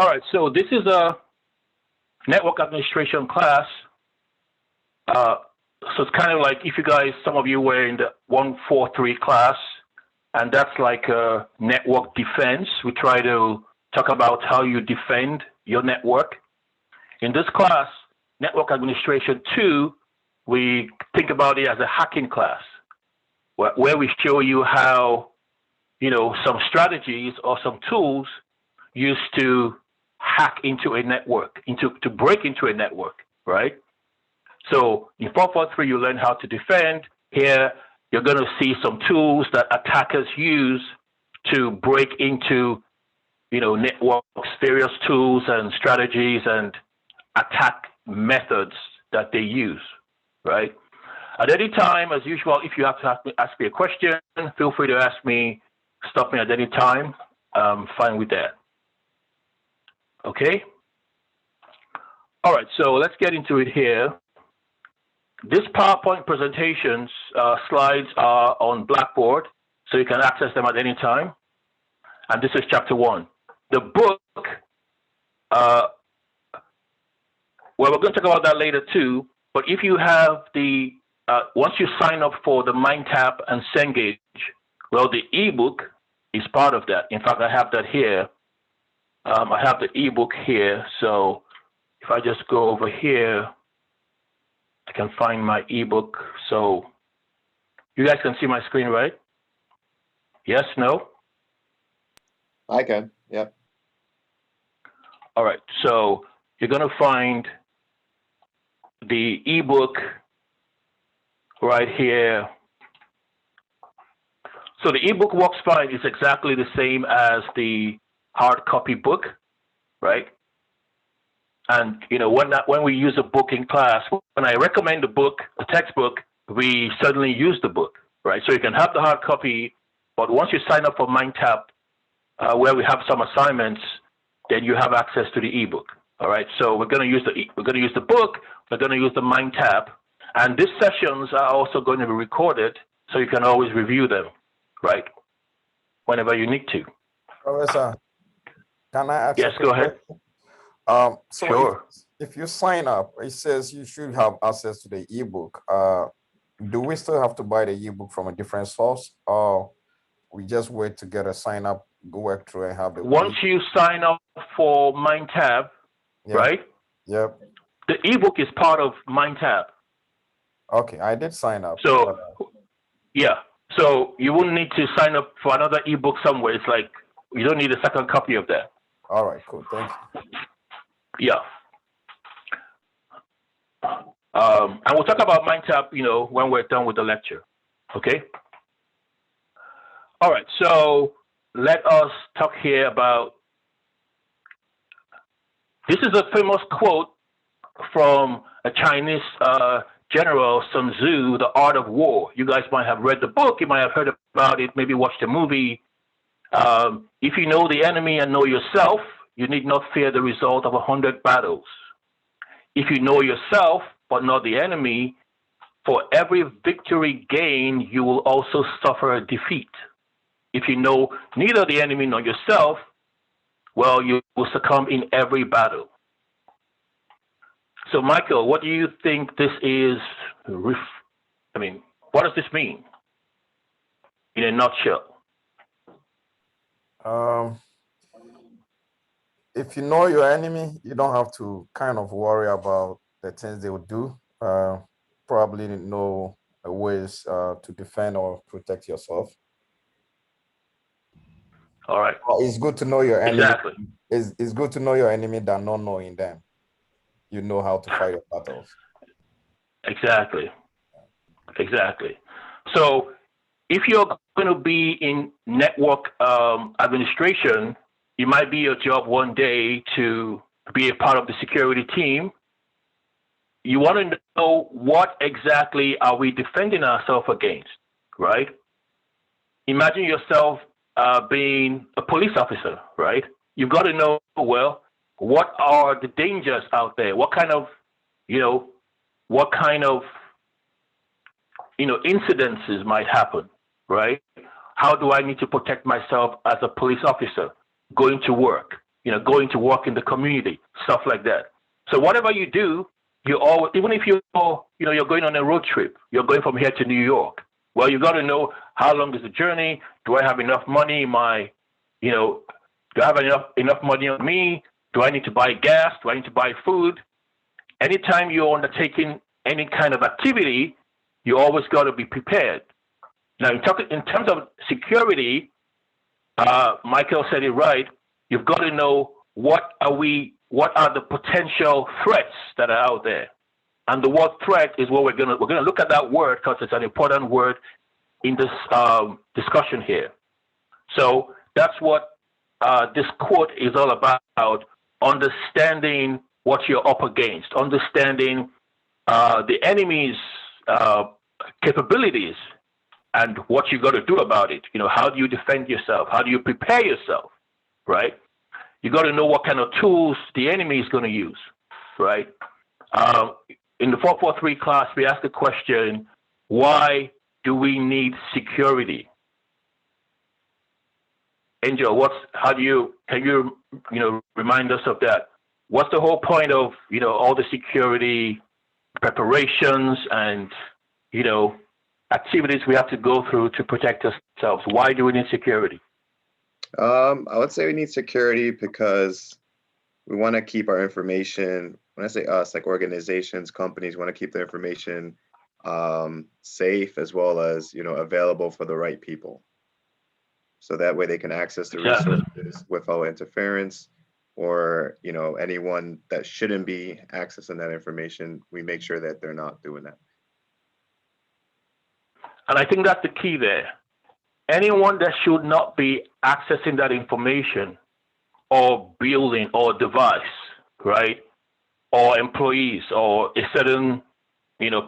All right, so this is a network administration class. So it's kind of like if you guys, some of you were in the 143 class, and that's like a network defense. We try to talk about how you defend your network. In this class, network administration 2, we think about it as a hacking class, where we show you how, some strategies or some tools used to hack into a network, to break into a network, right? So in 443, you learn how to defend. Here, you're going to see some tools that attackers use to break into, networks, various tools and strategies and attack methods that they use, right? At any time, as usual, if you have to ask me a question, feel free to ask me, stop me at any time. I'm fine with that. Okay? All right, so let's get into it here. This PowerPoint presentations slides are on Blackboard, so you can access them at any time. And this is chapter 1. The book, well, we're going to talk about that later too, but if you have once you sign up for the MindTap and Cengage, well, the ebook is part of that. In fact, I have that here. I have the ebook here, so if I just go over here, I can find my ebook. So you guys can see my screen, right? Yes, no? I can, yep. All right, so you're going to find the ebook right here. So the ebook works fine. It's exactly the same as the hard copy book, right? And when we use a book in class, when I recommend a book, a textbook, we certainly use the book, right? So you can have the hard copy, but once you sign up for MindTap, where we have some assignments, then you have access to the ebook. All right. So we're going to use the book. We're going to use the MindTap, and these sessions are also going to be recorded, so you can always review them, right? Whenever you need to. Professor, can I ask? Yes, go ahead. So sure. If you sign up, it says you should have access to the ebook. Do we still have to buy the ebook from a different source, or we just wait to get a sign up, go work through and have the Once you sign up for MindTap, right? Yep. The ebook is part of MindTap. Okay, I did sign up. So, yeah. So you wouldn't need to sign up for another ebook somewhere. It's like you don't need a second copy of that. All right, cool. Thank you. Yeah. And we'll talk about MindTap, when we're done with the lecture. Okay. All right. So let us talk here about. This is a famous quote from a Chinese general, Sun Tzu, The Art of War. You guys might have read the book. You might have heard about it. Maybe watched the movie. If you know the enemy and know yourself, you need not fear the result of 100 battles. If you know yourself, but not the enemy, for every victory gained, you will also suffer a defeat. If you know neither the enemy nor yourself, well, you will succumb in every battle. So, Michael, what do you think this is? What does this mean in a nutshell? If you know your enemy, you don't have to kind of worry about the things they will do. Probably know ways to defend or protect yourself. All right. It's good to know your enemy. Exactly. It's good to know your enemy than not knowing them. You know how to fight your battles. Exactly. So if you're going to be in network administration, it might be your job one day to be a part of the security team. You want to know what exactly are we defending ourselves against, right? Imagine yourself being a police officer, right? You've got to know, well, what are the dangers out there? What kind of incidences might happen, right? How do I need to protect myself as a police officer going to work? going to work in the community, stuff like that. So whatever you do, you always, even if you're going on a road trip, you're going from here to New York. Well, you got to know how long is the journey. Do I have enough money? Do I have enough money on me? Do I need to buy gas? Do I need to buy food? Anytime you're undertaking any kind of activity, you always got to be prepared. Now, in terms of security, Michael said it right. You've got to know what are the potential threats that are out there. And the word threat is what we're gonna look at that word because it's an important word in this discussion here. So that's what this quote is all about: understanding what you're up against, understanding the enemy's capabilities, and what you got to do about it. How do you defend yourself? How do you prepare yourself? Right? You got to know what kind of tools the enemy is going to use. Right? In the 443 class, we asked the question, why do we need security? Angel, can you remind us of that? What's the whole point of, all the security preparations and, activities we have to go through to protect ourselves? Why do we need security? I would say we need security because we want to keep our information. When I say us, like organizations, companies want to keep their information safe as well as, available for the right people. So that way they can access the resources without interference or, anyone that shouldn't be accessing that information. We make sure that they're not doing that. And I think that's the key there. Anyone that should not be accessing that information or building or device, right? Or employees or a certain,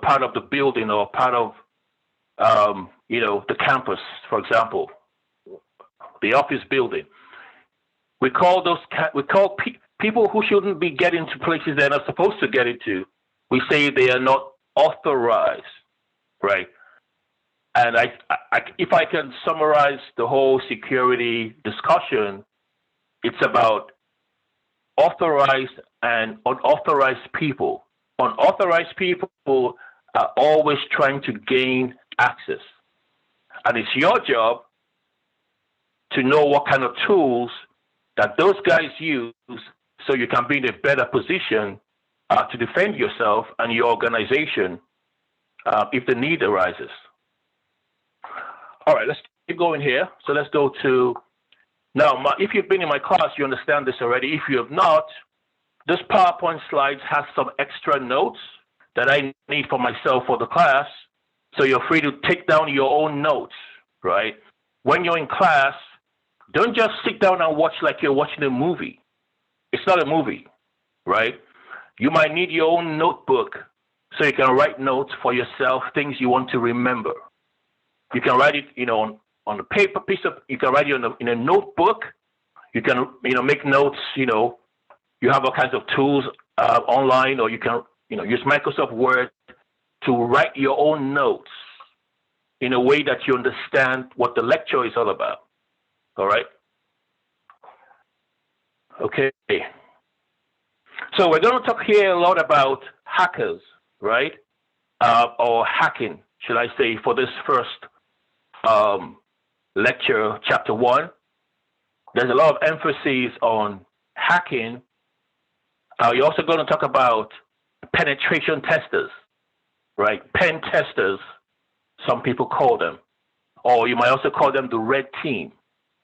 part of the building or part of, the campus, for example, the office building. We call people who shouldn't be getting to places they're not supposed to get into. We say they are not authorized, right? And if I can summarize the whole security discussion, it's about authorized and unauthorized people. Unauthorized people are always trying to gain access. And it's your job to know what kind of tools that those guys use so you can be in a better position to defend yourself and your organization if the need arises. All right, let's keep going here. So let's go to, now, if you've been in my class, you understand this already. If you have not, this PowerPoint slides has some extra notes that I need for myself for the class. So you're free to take down your own notes, right? When you're in class, don't just sit down and watch like you're watching a movie. It's not a movie, right? You might need your own notebook so you can write notes for yourself, things you want to remember. You can write it, on a paper piece of, you can write it in a notebook. You can, make notes, you have all kinds of tools online, or you can, use Microsoft Word to write your own notes in a way that you understand what the lecture is all about. All right. Okay. So we're going to talk here a lot about hackers, right? Or hacking, should I say, for this first lecture, chapter 1. There's a lot of emphasis on hacking. You're also going to talk about penetration testers, right? Pen testers, some people call them. Or you might also call them the red team,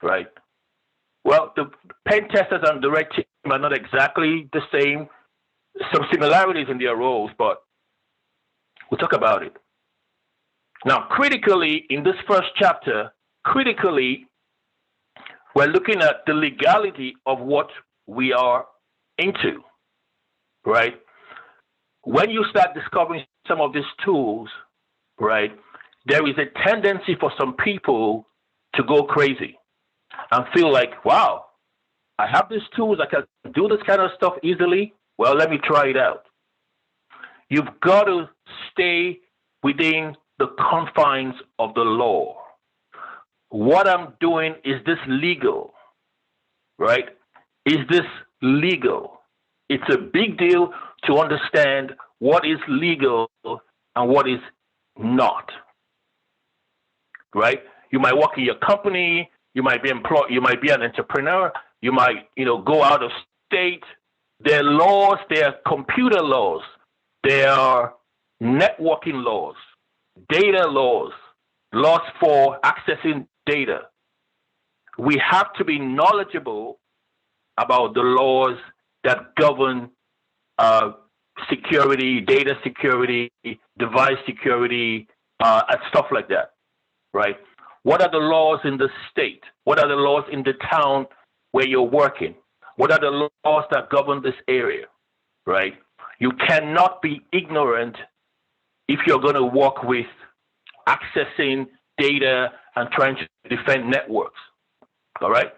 right? Well, the pen testers and the red team are not exactly the same. Some similarities in their roles, but we'll talk about it. Now, critically, in this first chapter, we're looking at the legality of what we are into, right? When you start discovering some of these tools, right, there is a tendency for some people to go crazy and feel like, wow, I have these tools, I can do this kind of stuff easily. Well, let me try it out. You've got to stay within the confines of the law. What I'm doing, is this legal, right? Is this legal? It's a big deal to understand what is legal and what is not. Right? You might work in your company, you might be employed, you might be an entrepreneur, you might, go out of state. There are laws, there are computer laws, there are networking laws, data laws, laws for accessing data. We have to be knowledgeable about the laws that govern security, data security, device security, and stuff like that, right? What are the laws in the state? What are the laws in the town where you're working? What are the laws that govern this area, right? You cannot be ignorant if you're going to work with accessing data and trying to defend networks, all right?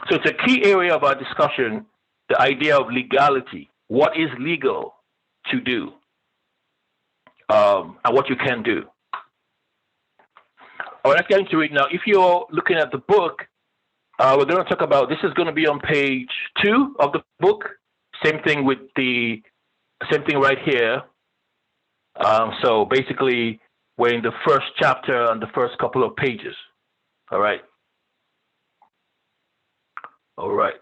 So it's a key area of our discussion, the idea of legality. What is legal to do and what you can do. All right, let's get into it now. If you're looking at the book, we're going to talk about, this is going to be on page 2 of the book. Same thing right here. So basically, we're in the first chapter and the first couple of pages. All right. All right.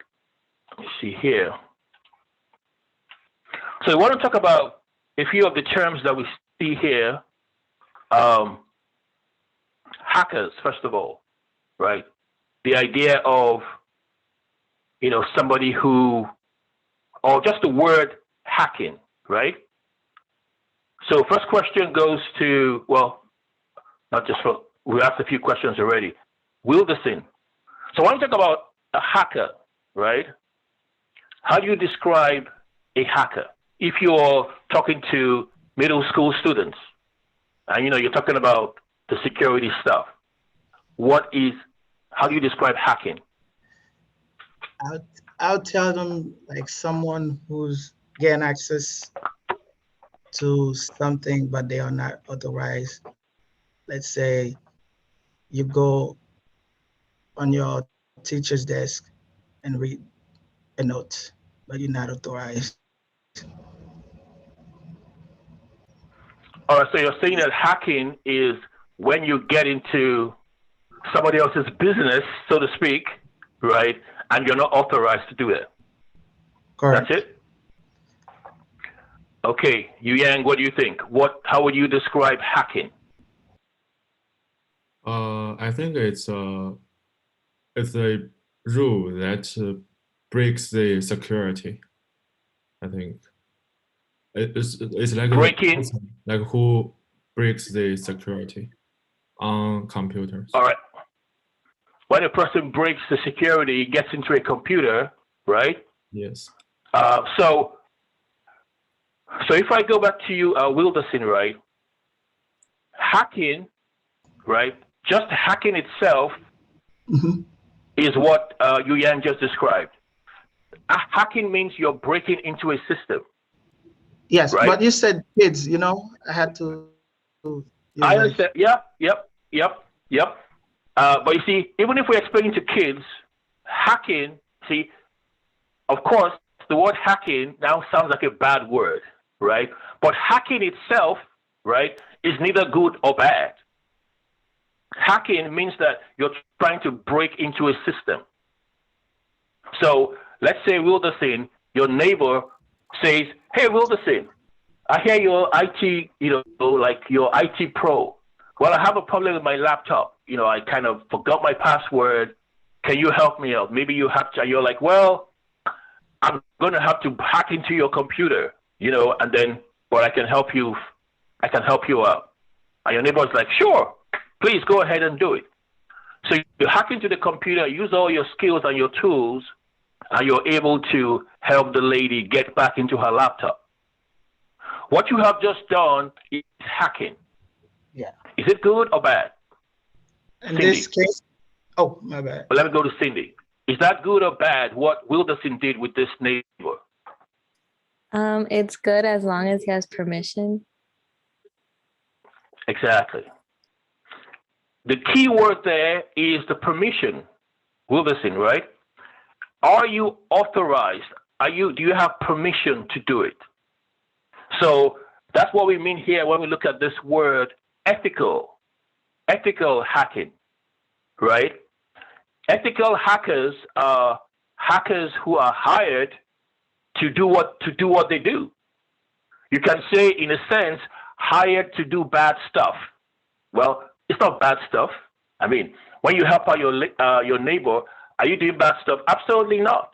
Let me see here. So we want to talk about a few of the terms that we see here. Hackers, first of all, right? The idea of, somebody who, or just the word hacking, right? So first question goes to, well, not just for, we asked a few questions already. Wilderson. So I want to talk about a hacker, right? How do you describe a hacker? If you're talking to middle school students and, you're talking about the security stuff, how do you describe hacking? I'll tell them like someone who's getting access to something, but they are not authorized. Let's say you go on your teacher's desk and read a note, but you're not authorized. All right, so you're saying that hacking is when you get into somebody else's business, so to speak, right? And you're not authorized to do it. Correct. That's it? Okay, Yang, what do you think? How would you describe hacking? I think it's a rule that breaks the security. I think it's like breaking, like who breaks the security on computers. All right. When a person breaks the security, gets into a computer, right? Yes. So if I go back to you, Wilderson, right? Hacking, right? Just hacking itself is what Yang just described. Hacking means you're breaking into a system. Yes, right? But you said kids, I had to. I understand. Yep. But you see, even if we're explaining to kids, hacking, see, of course, the word hacking now sounds like a bad word, right? But hacking itself, right, is neither good or bad. Hacking means that you're trying to break into a system. So let's say, Wilderson, your neighbor says, hey, Wilderson, I hear you're IT, like you're IT pro. Well, I have a problem with my laptop. I kind of forgot my password. Can you help me out? Maybe you have to, you're like, well, I'm going to have to hack into your computer, and then, but I can help you out. And your neighbor's like, sure, please go ahead and do it. So you hack into the computer, use all your skills and your tools, and you're able to help the lady get back into her laptop. What you have just done is hacking. Yeah. Is it good or bad? In Cindy. this case, oh, my bad. Well, let me go to Cindy. Is that good or bad, what Wilderson did with this neighbor? It's good as long as he has permission. Exactly. The key word there is the permission, Wilderson, right? are you authorized? Do you have permission to do it? So that's what we mean here when we look at this word ethical hacking, right? Ethical hackers are hackers who are hired to do what they do. You can say, in a sense, hired to do bad stuff. Well, it's not bad stuff. I mean, when you help out your neighbor, are you doing bad stuff? Absolutely not.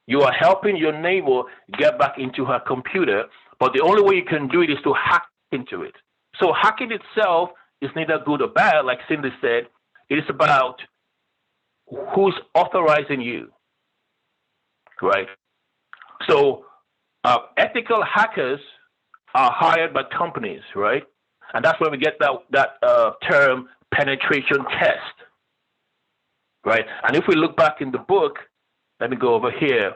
You are helping your neighbor get back into her computer, but the only way you can do it is to hack into it. So hacking itself is neither good or bad, like Cindy said. It is about who's authorizing you, right? So ethical hackers are hired by companies, right? And that's where we get that term penetration test, right? And if we look back in the book, let me go over here.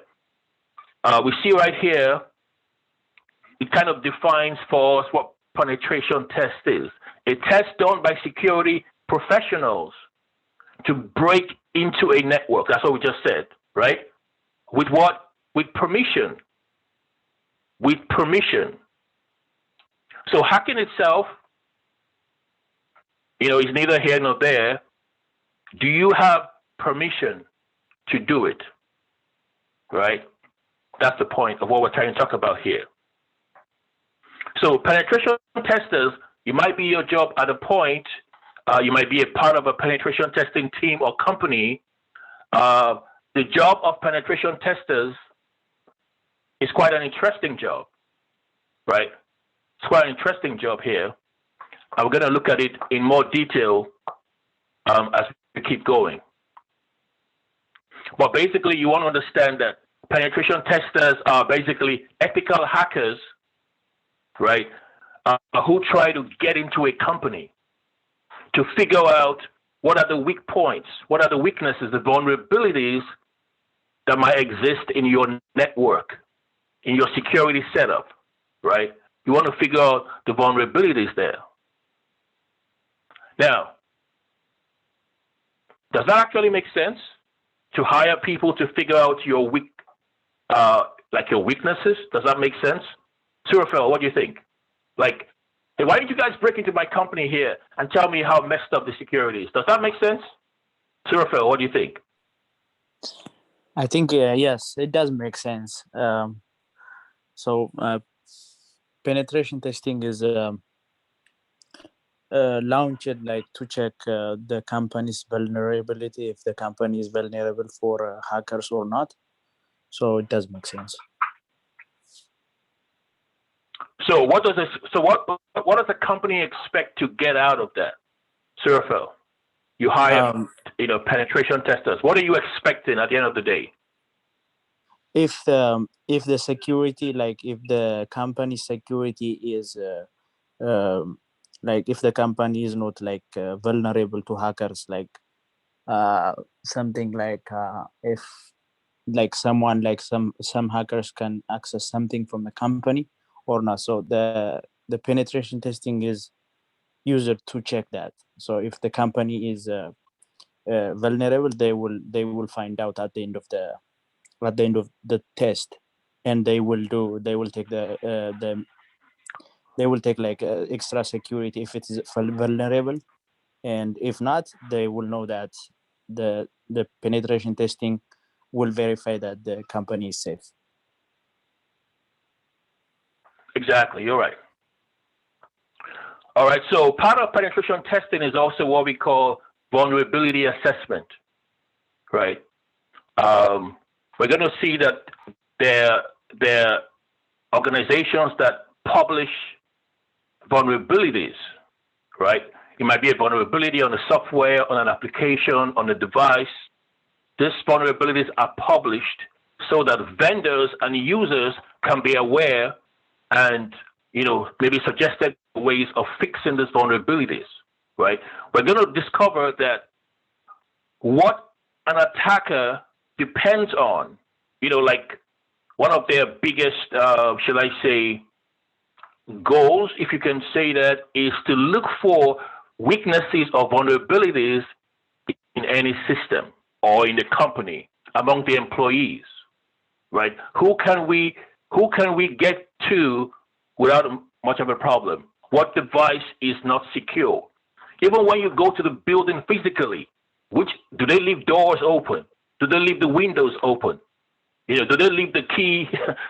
We see right here, it kind of defines for us what penetration test is. A test done by security professionals to break into a network. That's what we just said, right? With what? With permission. With permission. So hacking itself, is neither here nor there. Do you have permission to do it? Right? That's the point of what we're trying to talk about here. So penetration testers, it might be your job at a point, you might be a part of a penetration testing team or company. The job of penetration testers is quite an interesting job, right? It's quite an interesting job here. And we're going to look at it in more detail as we keep going. But basically, you want to understand that penetration testers are basically ethical hackers, right, who try to get into a company to figure out what are the weak points, what are the weaknesses, the vulnerabilities that might exist in your network, in your security setup, right? You want to figure out the vulnerabilities there. Now, does that actually make sense to hire people to figure out your your weaknesses? Does that make sense? Surafel, what do you think? Like, hey, why don't you guys break into my company here and tell me how messed up the security is? Does that make sense? Surafel, what do you think? I think, yes, it does make sense. So penetration testing is launched like to check the company's vulnerability, if the company is vulnerable for hackers or not. So it does make sense. So what does the company expect to get out of that? Surafel, you hire penetration testers. What are you expecting at the end of the day? If the security, like if the company security is like if the company is not like vulnerable to hackers, like something like if like someone like some hackers can access something from the company or not. So the penetration testing is used to check that. So if the company is vulnerable, they will find out at the end of the test, and they will take like extra security if it is vulnerable, and if not, they will know that the penetration testing will verify that the company is safe. Exactly, you're right. All right, so part of penetration testing is also what we call vulnerability assessment, right? We're going to see that there are organizations that publish vulnerabilities, right? It might be a vulnerability on the software, on an application, on a device. These vulnerabilities are published so that vendors and users can be aware and, maybe suggested ways of fixing these vulnerabilities, right? We're going to discover that what an attacker depends on, like one of their biggest, shall I say, goals, if you can say that, is to look for weaknesses or vulnerabilities in any system or in the company among the employees, right? Who can we get to without much of a problem? What device is not secure? Even when you go to the building physically, which do they leave doors open? Do they leave the windows open? You know, do they leave the key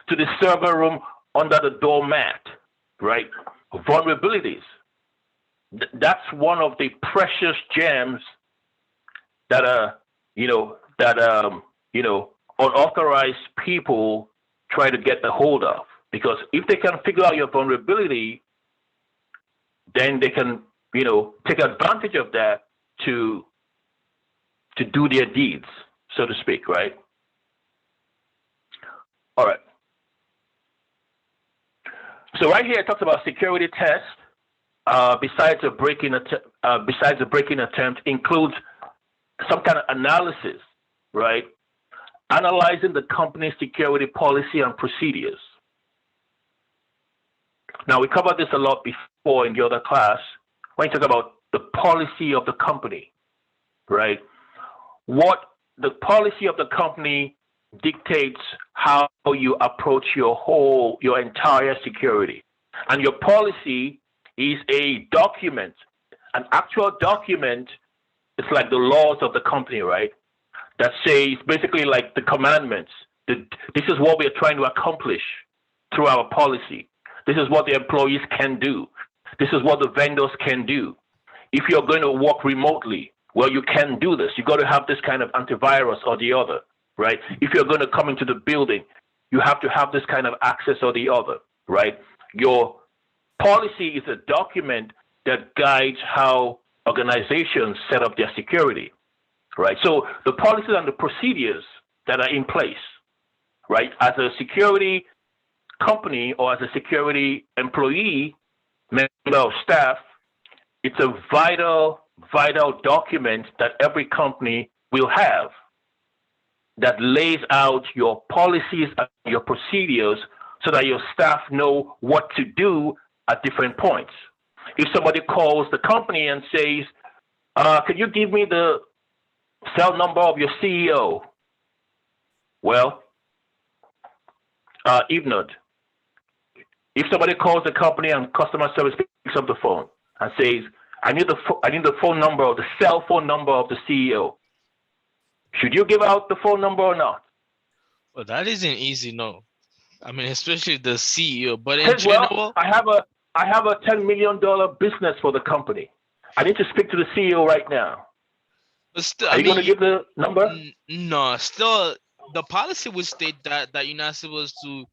to the server room under the doormat? Right? Vulnerabilities. That's one of the precious gems that unauthorized people try to get a hold of. Because if they can figure out your vulnerability, then they can, take advantage of that to do their deeds, so to speak, right? All right. So right here it talks about security tests. Besides a break-in attempt, includes some kind of analysis, right? Analyzing the company's security policy and procedures. Now, we covered this a lot before in the other class when you talk about the policy of the company, right? What the policy of the company dictates how you approach your entire security. And your policy is a document, an actual document. It's like the laws of the company, right? That says basically like the commandments. This is what we are trying to accomplish through our policy. This is what the employees can do. This is what the vendors can do. If you're going to work remotely, well, you can do this. You got to have this kind of antivirus or the other, right? If you're going to come into the building, you have to have this kind of access or the other, right? Your policy is a document that guides how organizations set up their security, right? So the policies and the procedures that are in place, right? As a security company or as a security employee, member of staff, it's a vital document that every company will have that lays out your policies and your procedures so that your staff know what to do at different points. If somebody calls the company and says, can you give me the cell number of your CEO? Well, if not, if somebody calls the company and customer service picks up the phone and says, I need the phone number or the cell phone number of the CEO, should you give out the phone number or not? Well, that isn't easy, no. I mean, especially the CEO. But in general, well, I have a $10 million business for the company. I need to speak to the CEO right now. But still, Are you going to give the number? No, still, the policy would state that you're not supposed to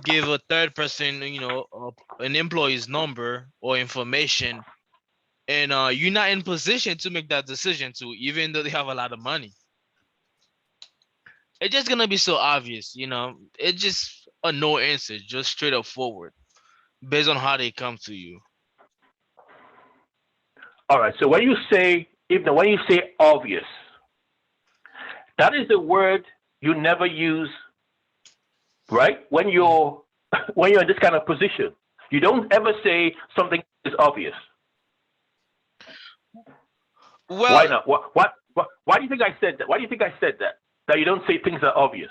give a third person, an employee's number or information, and you're not in position to make that decision to, even though they have a lot of money. It's just gonna be so obvious, It's just a no answer, just straight up forward, based on how they come to you. All right. So when you say obvious, that is a word you never use, right? When you're in this kind of position, you don't ever say something is obvious. Well, why not? Why do you think I said that? Why do you think I said that? That you don't say things are obvious.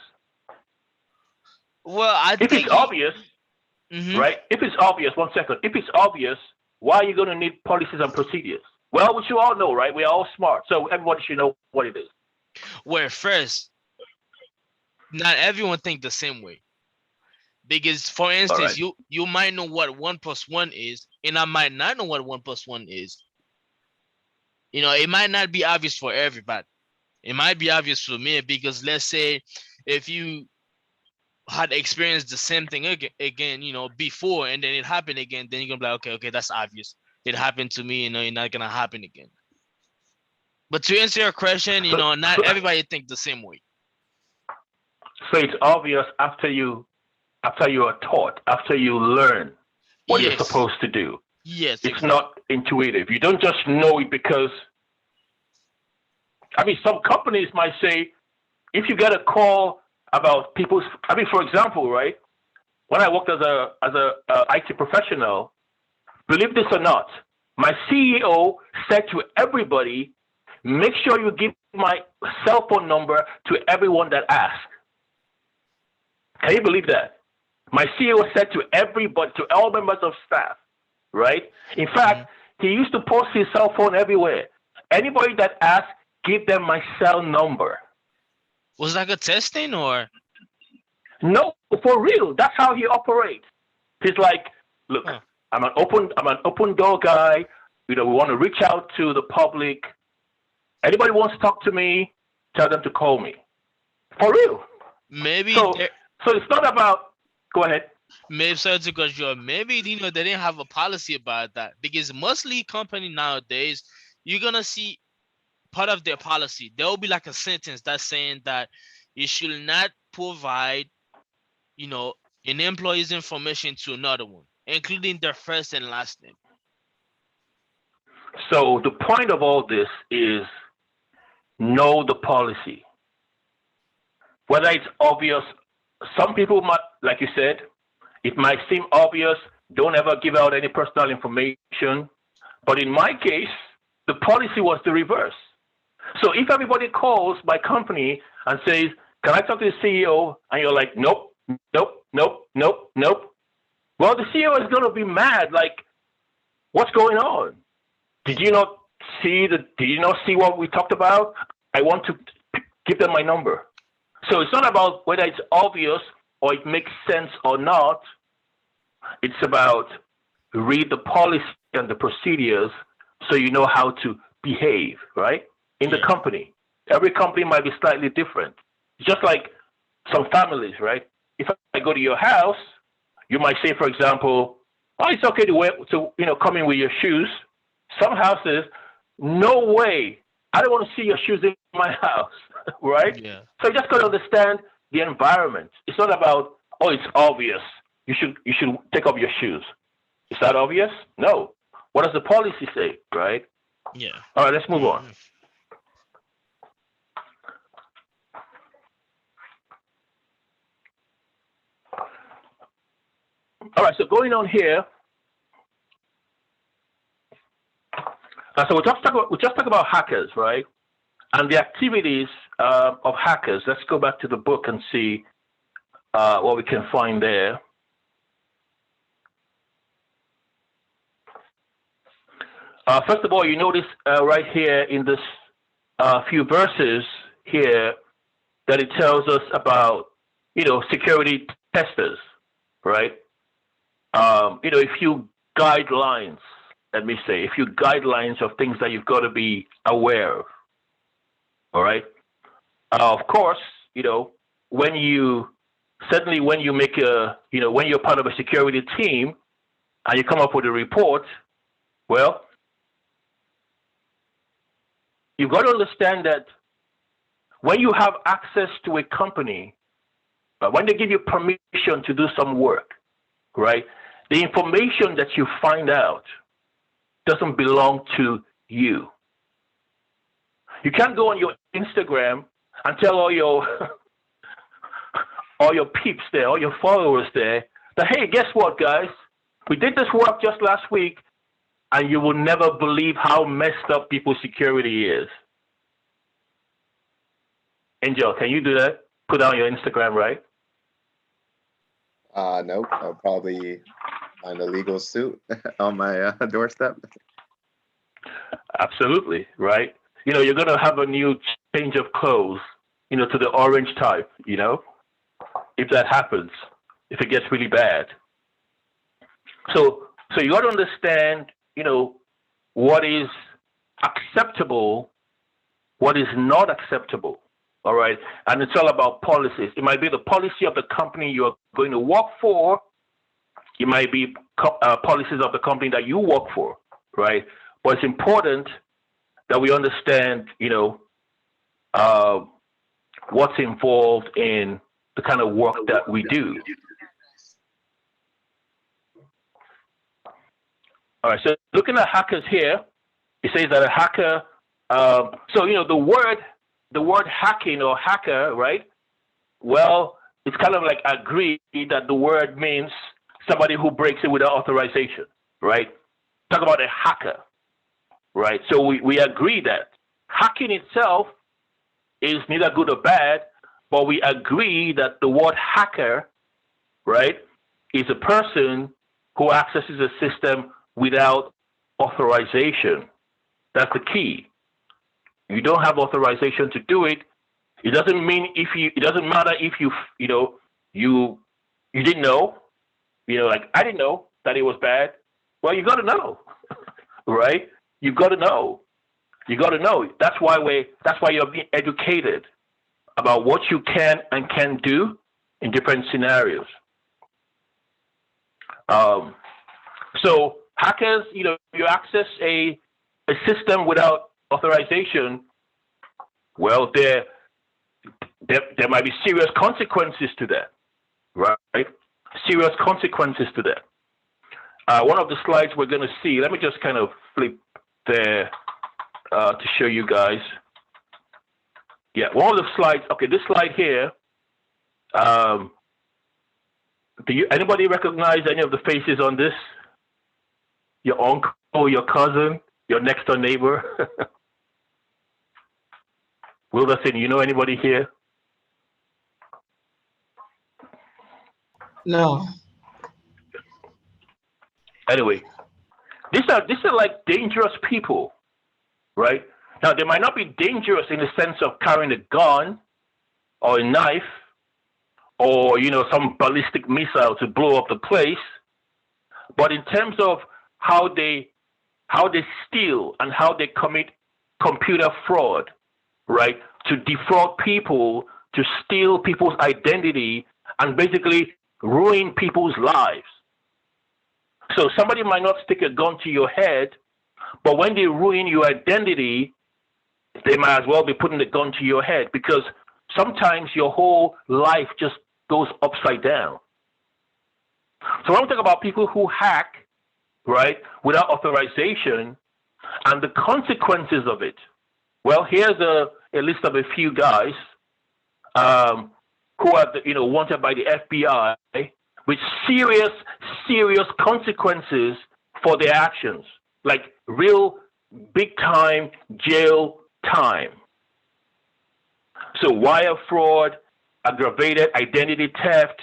Well, if it's obvious, right? If it's obvious, 1 second. If it's obvious, why are you going to need policies and procedures? Well, we should all know, right? We're all smart, so everybody should know what it is. Well, first, not everyone think the same way. Because, for instance, right. you might know what 1 + 1 is, and I might not know what 1 + 1 is. It might not be obvious for everybody. It might be obvious for me because, let's say, if you had experienced the same thing again, before, and then it happened again, then you're gonna be like, okay, that's obvious. It happened to me, it's not gonna happen again. But to answer your question, not everybody think the same way. So it's obvious after you are taught, after you learn what you're supposed to do. Yes, it's exactly. not intuitive. You don't just know it because, some companies might say, if you get a call about people's, for example, right? When I worked as a IT professional, believe this or not, my CEO said to everybody, make sure you give my cell phone number to everyone that asked. Can you believe that? My CEO said to everybody, to all members of staff, right? In fact, he used to post his cell phone everywhere. Anybody that asked, give them my cell number. Was that a testing or? No, for real. That's how he operates. He's like, look, I'm an open door guy. We want to reach out to the public. Anybody wants to talk to me, tell them to call me. For real. Maybe. So it's not about. Go ahead. Maybe sorry to cut you off. Maybe they didn't have a policy about that, because mostly company nowadays, you're gonna see part of their policy. There will be like a sentence that's saying that you should not provide, an employee's information to another one, including their first and last name. So the point of all this is know the policy. Whether it's obvious, some people might, like you said, it might seem obvious, don't ever give out any personal information. But in my case, the policy was the reverse. So if everybody calls my company and says, can I talk to the CEO? And you're like, nope, nope, nope, nope, nope. Well, the CEO is going to be mad, like, what's going on? Did you not see what we talked about? I want to give them my number. So it's not about whether it's obvious or it makes sense or not. It's about read the policy and the procedures so you know how to behave, right? In the company. Every company might be slightly different. Just like some families, right? If I go to your house, you might say, for example, oh, it's okay to come in with your shoes. Some houses, no way. I don't want to see your shoes in my house, right? Yeah. So you just got to understand the environment. It's not about, oh, it's obvious. You should take off your shoes. Is that obvious? No. What does the policy say, right? Yeah. All right, let's move on. All right, so going on here. So we'll just talk about hackers, right? And the activities of hackers. Let's go back to the book and see what we can find there. First of all, you notice right here in this few verses here that it tells us about, security testers, right? A few guidelines, let me say, a few guidelines of things that you've got to be aware of, all right? Of course, when you make when you're part of a security team and you come up with a report, well, you've got to understand that when you have access to a company, when they give you permission to do some work, right, the information that you find out doesn't belong to you. You can't go on your Instagram and tell all your peeps there, all your followers there, that, hey, guess what, guys? We did this work just last week, and you will never believe how messed up people's security is. Angel, can you do that? Put on your Instagram, right? Nope. I'll probably find a legal suit on my doorstep. Absolutely, right? You're going to have a new change of clothes, to the orange type, if that happens, if it gets really bad. So you got to understand, what is acceptable, what is not acceptable, all right? And it's all about policies. It might be the policy of the company you're going to work for. It might be policies of the company that you work for, right? But it's important that we understand, what's involved in the kind of work that we do. All right, so looking at hackers here, it says that a hacker, the word hacking or hacker, right? Well, it's kind of like agreed that the word means somebody who breaks it without authorization, right? Talk about a hacker, right? So we agree that hacking itself is neither good or bad, but we agree that the word hacker, right, is a person who accesses a system without authorization. That's the key. You don't have authorization to do it. It doesn't mean it doesn't matter if you didn't know, like I didn't know that it was bad. Well, you got to know, right? You got to know. You got to know. That's why you're being educated about what you can and can't do in different scenarios. So hackers, you access a system without authorization. Well, there might be serious consequences to that, right? Serious consequences to that. One of the slides we're going to see, let me just kind of flip there to show you guys. Yeah, one of the slides, okay, this slide here, anybody recognize any of the faces on this? Your uncle, your cousin, your next door neighbor? Wilderson, you know anybody here? No. Anyway, these are like dangerous people, right? Now they might not be dangerous in the sense of carrying a gun or a knife or some ballistic missile to blow up the place, but in terms of how they steal and how they commit computer fraud, right? To defraud people, to steal people's identity, and basically ruin people's lives. So somebody might not stick a gun to your head, but when they ruin your identity, they might as well be putting the gun to your head, because sometimes your whole life just goes upside down. So when we talk about people who hack, right, without authorization and the consequences of it, well, here's a list of a few guys who are wanted by the FBI with serious consequences for their actions, like real big time jail time. So wire fraud, aggravated identity theft,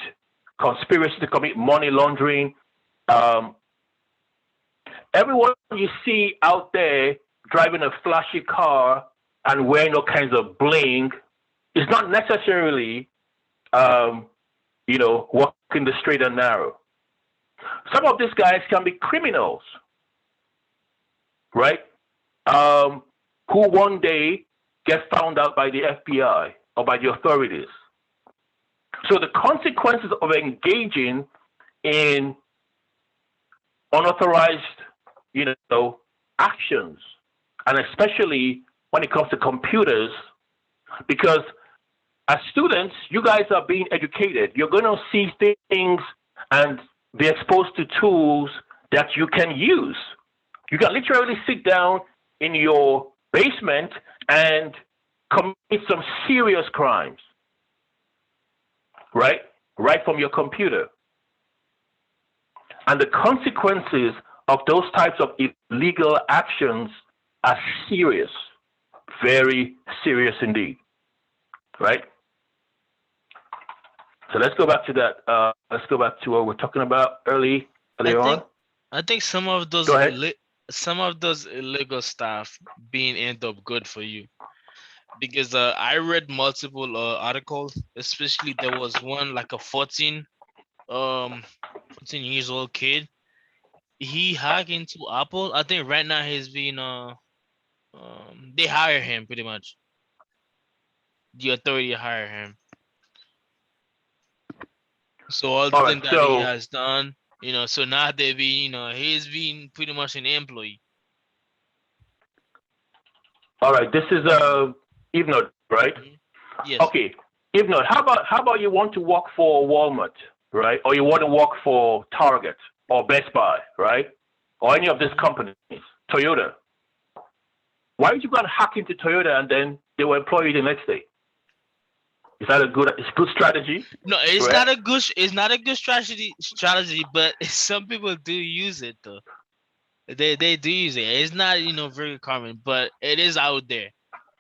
conspiracy to commit money laundering. Everyone you see out there driving a flashy car and wearing all kinds of bling is not necessarily, walking the straight and narrow. Some of these guys can be criminals, right? Who one day get found out by the FBI or by the authorities. So the consequences of engaging in unauthorized, actions, and especially when it comes to computers, because as students, you guys are being educated. You're going to see things and be exposed to tools that you can use. You can literally sit down in your basement and commit some serious crimes, right from your computer. And the consequences of those types of illegal actions are serious, very serious indeed, right? So let's go back to that. Let's go back to what we're talking about earlier on. I think some of those illegal stuff being end up good for you, because I read multiple articles. Especially there was one like a 14 years old kid. He hacked into Apple. I think right now he's being they hire him pretty much. The authority hire him. So all the things that he has done, so now they be, he's being pretty much an employee. All right, this is Ibnod, right? Mm-hmm. Yes. Okay, Ibnod, how about you want to work for Walmart, right? Or you want to work for Target or Best Buy, right? Or any of these companies, Toyota. Why would you go and hack into Toyota and then they will employ you the next day? Is that a good strategy? No, it's not a good strategy, but some people do use it though. They do use it. It's not very common, but it is out there.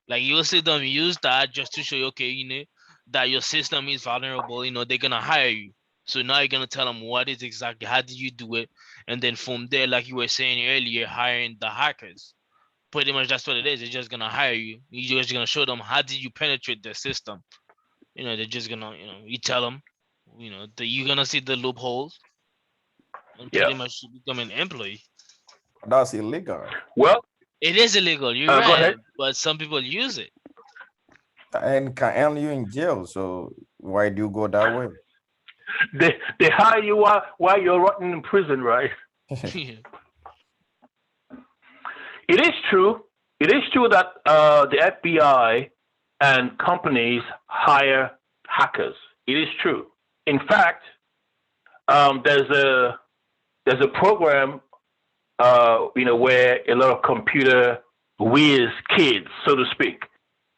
Like you'll see them use that just to show you, okay, that your system is vulnerable. They're gonna hire you. So now you're gonna tell them what is exactly, how did you do it, and then from there, like you were saying earlier, hiring the hackers. Pretty much that's what it is. They're just gonna hire you. You're just gonna show them how did you penetrate the system. They're just gonna, you tell them, that you're gonna see the loopholes and Yeah. pretty much become an employee. That's illegal. Well, It is illegal, you're go right, ahead. but some people use it. And can end you in jail. So why do you go that way? They hire you while you're rotting in prison, right? It is true. It is true that the FBI and companies hire hackers. It is true. In fact, there's a program, where a lot of computer whiz kids, so to speak,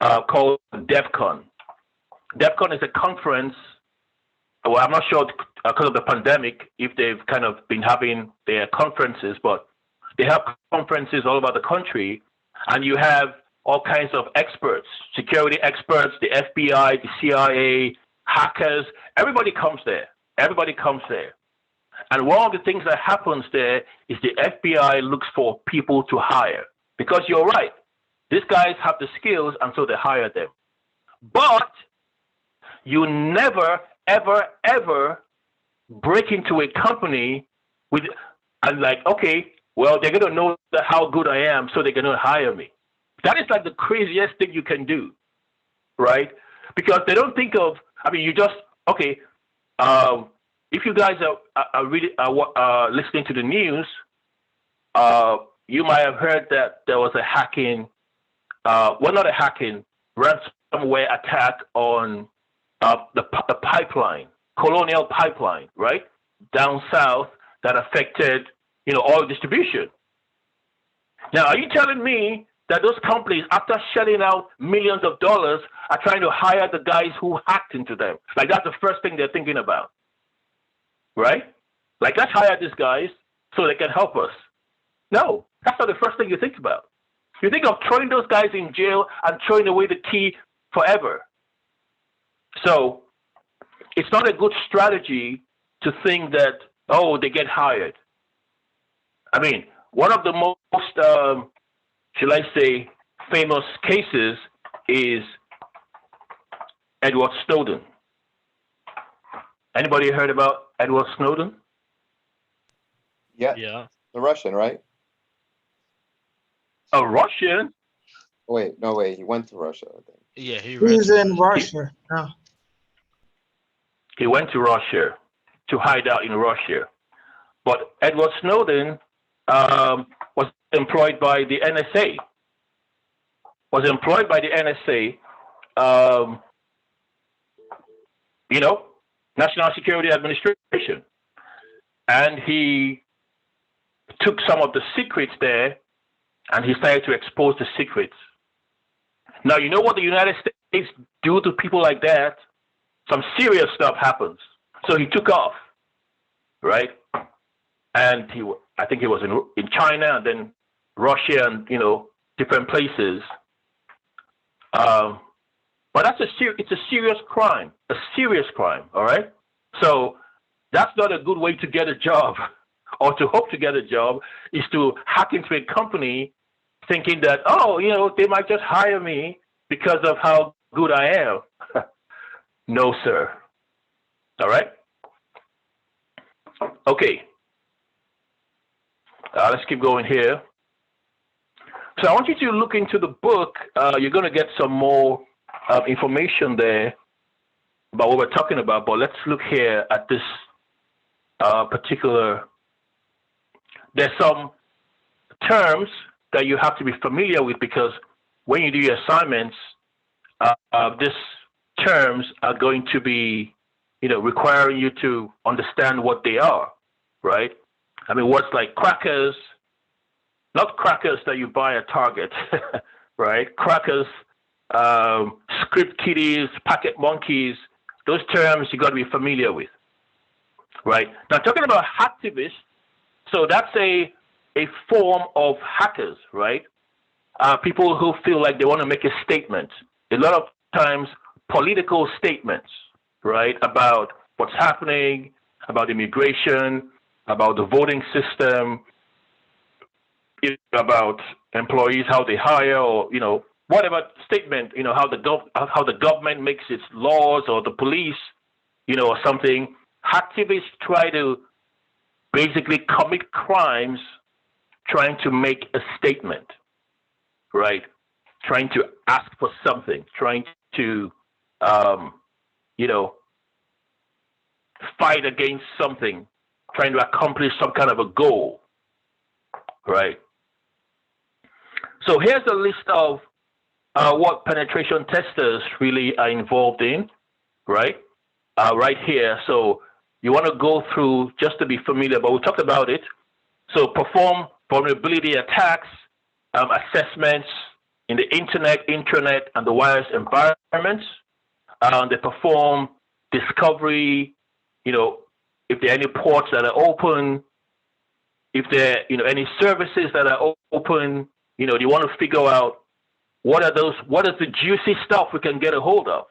called DEFCON. DEFCON is a conference. Well, I'm not sure because of the pandemic if they've kind of been having their conferences, but they have conferences all over the country, and you have all kinds of experts, security experts, the FBI, the CIA, hackers. Everybody comes there. Everybody comes there. And one of the things that happens there is the FBI looks for people to hire. Because you're right, these guys have the skills, and so they hire them. But you never, ever, ever break into a company with, and like, okay, well, they're going to know how good I am, so they're going to hire me. That is like the craziest thing you can do, right? Because they don't think of, you just, okay, if you guys are really listening to the news, you might have heard that there was a hacking, not a hacking, ransomware attack on the pipeline, Colonial Pipeline, right? Down south that affected, oil distribution. Now, are you telling me that those companies, after shelling out millions of dollars, are trying to hire the guys who hacked into them? Like, that's the first thing they're thinking about, right? Like, let's hire these guys so they can help us. No, that's not the first thing you think about. You think of throwing those guys in jail and throwing away the key forever. So it's not a good strategy to think that, oh, they get hired. One of the most, shall I say, famous cases is Edward Snowden. Anybody heard about Edward Snowden? Yeah. The Russian, right? A Russian? Wait, no way. He went to Russia, I think. Yeah, He's in Russia. He went to Russia to hide out in Russia. But Edward Snowden was employed by the NSA. National Security Administration. And he took some of the secrets there, and he started to expose the secrets. Now, you know what the United States do to people like that? Some serious stuff happens. So he took off, right? And I think he was in China and then Russia and, different places. But it's a serious crime, all right? So that's not a good way to get a job or to hope to get a job, is to hack into a company thinking that, they might just hire me because of how good I am. No, sir. All right? Okay. Let's keep going here. So I want you to look into the book. You're going to get some more information there about what we're talking about, but let's look here at this particular. There's some terms that you have to be familiar with, because when you do your assignments, these terms are going to be, requiring you to understand what they are, right? Words like crackers, not crackers that you buy at Target, right? Crackers, script kiddies, packet monkeys, those terms you got to be familiar with, right? Now, talking about hacktivists, so that's a form of hackers, right? people who feel like they want to make a statement. A lot of times, political statements, right, about what's happening, about immigration, about the voting system, about employees, how they hire, or whatever statement, how the government makes its laws, or the police, or something. Activists try to basically commit crimes, trying to make a statement, right? Trying to ask for something, trying to, fight against something, trying to accomplish some kind of a goal, right? So here's a list of what penetration testers really are involved in, right? Right here. So you want to go through just to be familiar, but we talked about it. So perform vulnerability attacks, assessments in the internet, intranet, and the wireless environments. They perform discovery, if there are any ports that are open, if there are, any services that are open, you want to figure out what is the juicy stuff we can get a hold of,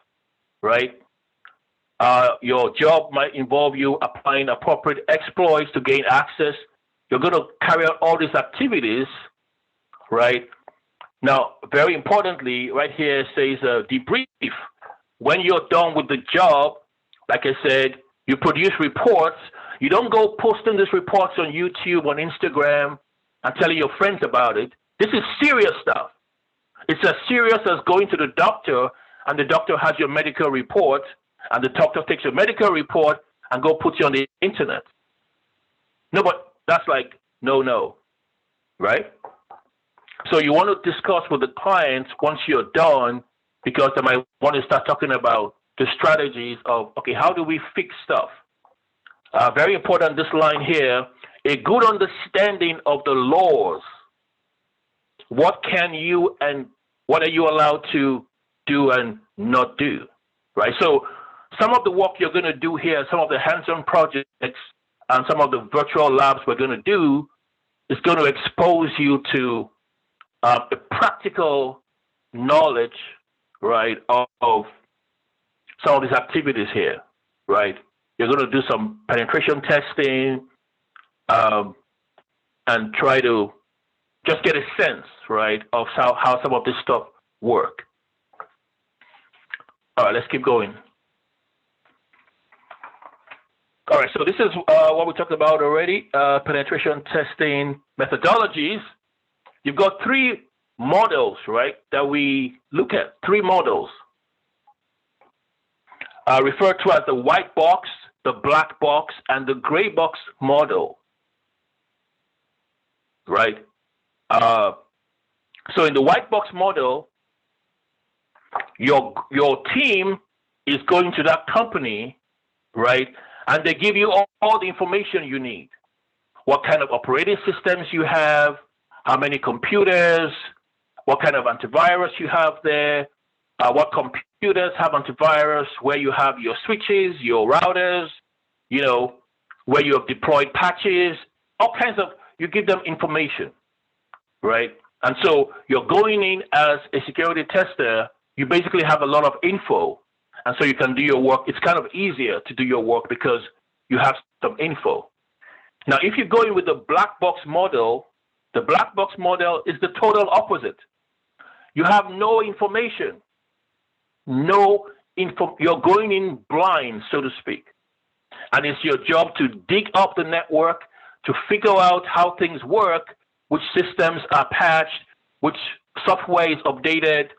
right? Your job might involve you applying appropriate exploits to gain access. You're going to carry out all these activities, right? Now, very importantly, right here it says debrief. When you're done with the job, like I said, you produce reports. You don't go posting these reports on YouTube, on Instagram, and telling your friends about it. This is serious stuff. It's as serious as going to the doctor, and the doctor has your medical report, and the doctor takes your medical report and go put you on the internet. No, but that's like no, right? So you want to discuss with the clients once you're done, because they might want to start talking about the strategies of, okay, how do we fix stuff? Very important, this line here, a good understanding of the laws. What can you and what are you allowed to do and not do, right? So some of the work you're going to do here, some of the hands-on projects and some of the virtual labs we're going to do is going to expose you to a practical knowledge, right, of some of these activities here, right? You're going to do some penetration testing and try to just get a sense, right, of how some of this stuff work. All right, let's keep going. All right, so this is what we talked about already, penetration testing methodologies. You've got three models, right, that we look at, three models. Referred to as the white box, the black box, and the gray box model, right? So in the white box model, your team is going to that company, right? And they give you all the information you need. What kind of operating systems you have, how many computers, what kind of antivirus you have there, what computers have antivirus, where you have your switches, your routers, where you have deployed patches, all kinds of, you give them information, right? And so you're going in as a security tester, you basically have a lot of info. And so you can do your work. It's kind of easier to do your work because you have some info. Now, if you're going with the black box model, the black box model is the total opposite. You have no information. You're going in blind, so to speak. And it's your job to dig up the network, to figure out how things work, which systems are patched, which software is updated,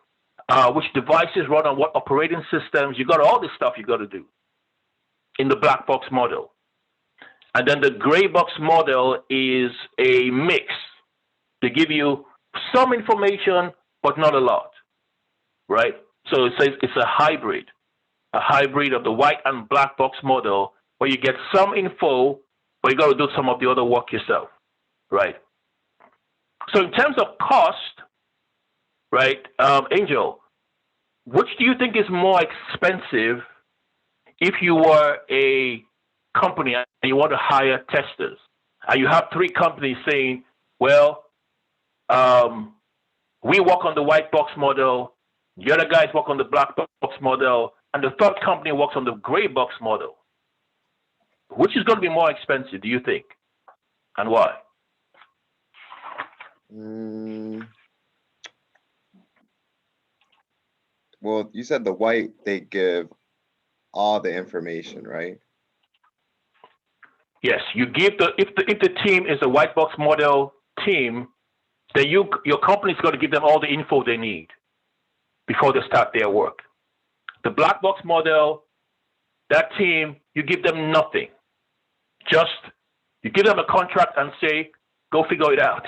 which devices run on what operating systems. You got all this stuff you got to do in the black box model. And then the gray box model is a mix. They give you some information, but not a lot, right? So it says it's a hybrid of the white and black box model, where you get some info, but you got to do some of the other work yourself, right? So in terms of cost, right, Angel, which do you think is more expensive if you were a company and you want to hire testers? And you have three companies saying, well, we work on the white box model, the other guys work on the black box model, and the third company works on the gray box model. Which is going to be more expensive, do you think? And why? Well, you said the white, they give all the information, right? Yes, you give if the team is a white box model team, then your company is going to give them all the info they need before they start their work. The black box model, that team, you give them nothing. Just you give them a contract and say, go figure it out,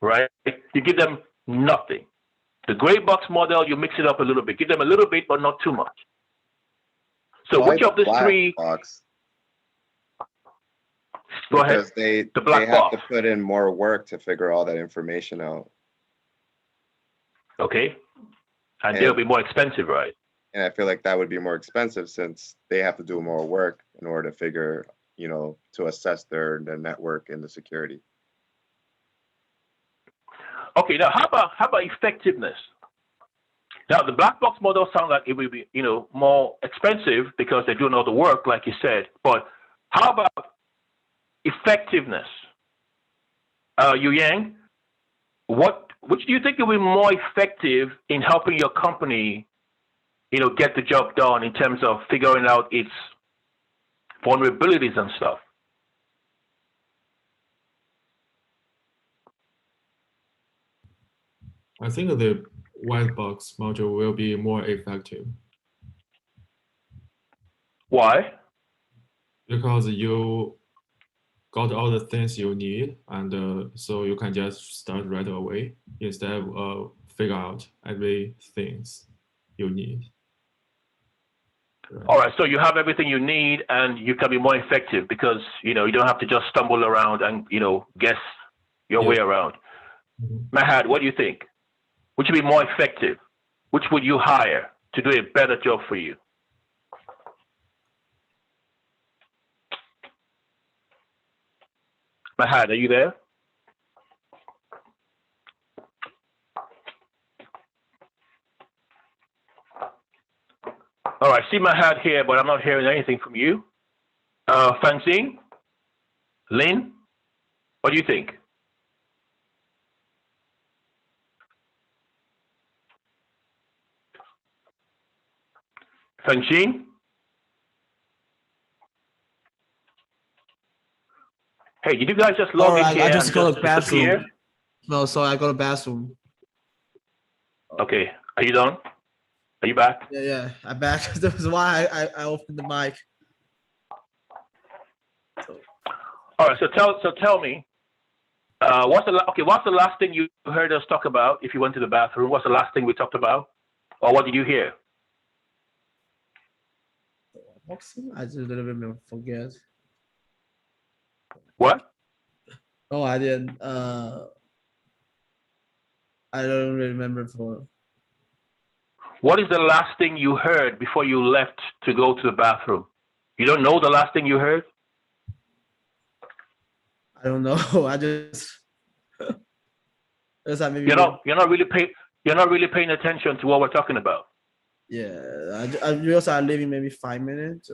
right? You give them nothing. The gray box model, you mix it up a little bit. Give them a little bit, but not too much. So Why which of the black three? box? Go ahead. Because they black have box. to put in more work to figure all that information out. Okay. And they'll be more expensive, right? And I feel like that would be more expensive since they have to do more work in order to figure, to assess their network and the security. Okay, now how about effectiveness? Now the black box model sounds like it will be, more expensive because they're doing all the work, like you said. But how about effectiveness? Yu Yang, which do you think will be more effective in helping your company, get the job done in terms of figuring out its vulnerabilities and stuff? I think the white box module will be more effective. Why? Because you got all the things you need, and so you can just start right away instead of figure out every things you need. Right. All right, so you have everything you need, and you can be more effective because you don't have to just stumble around and guess your way around. Mm-hmm. Mahad, what do you think? Which would be more effective? Which would you hire to do a better job for you? Mahad, are you there? All right, see Mahad here, but I'm not hearing anything from you. Francine? Lynn? What do you think? Francine? Hey, did you guys just log in here? I just go to disappear? bathroom. No, sorry, I go to bathroom. Okay, are you done? Are you back? Yeah, I'm back. That's why I opened the mic. All right, so tell me, what's the last thing you heard us talk about? If you went to the bathroom, what's the last thing we talked about, or what did you hear? I just didn't forget. What? Oh, I didn't. I don't really remember for. What is the last thing you heard before you left to go to the bathroom? You don't know the last thing you heard? I don't know. I just. Maybe you're not really paying attention to what we're talking about. Yeah, I realized I'm leaving maybe 5 minutes.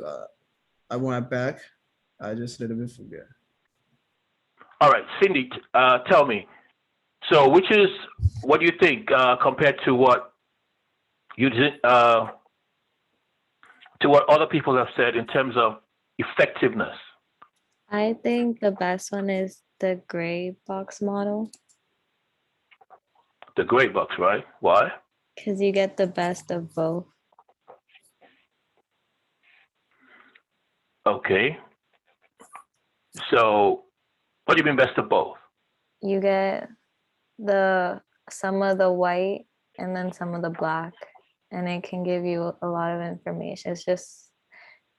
I went back. I just a little bit forget. All right, Cindy, tell me. So, what do you think compared to what you did, to what other people have said in terms of effectiveness? I think the best one is the gray box model. The gray box, right? Why? Because you get the best of both. Okay. So, what do you mean best of both? You get some of the white and then some of the black, and it can give you a lot of information. It's just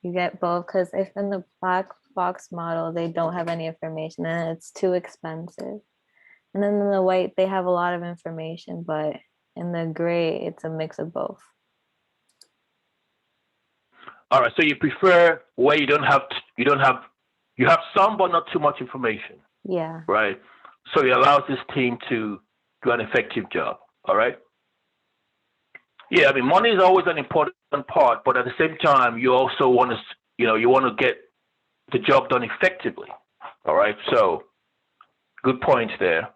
you get both, because if in the black box model they don't have any information and it's too expensive, and then in the white they have a lot of information, but in the gray it's a mix of both. All right, so you prefer where you have some but not too much information. Yeah. Right. So it allows this team to do an effective job. All right. Yeah, I mean, money is always an important part, but at the same time, you also want to, you want to get the job done effectively. All right. So, good point there.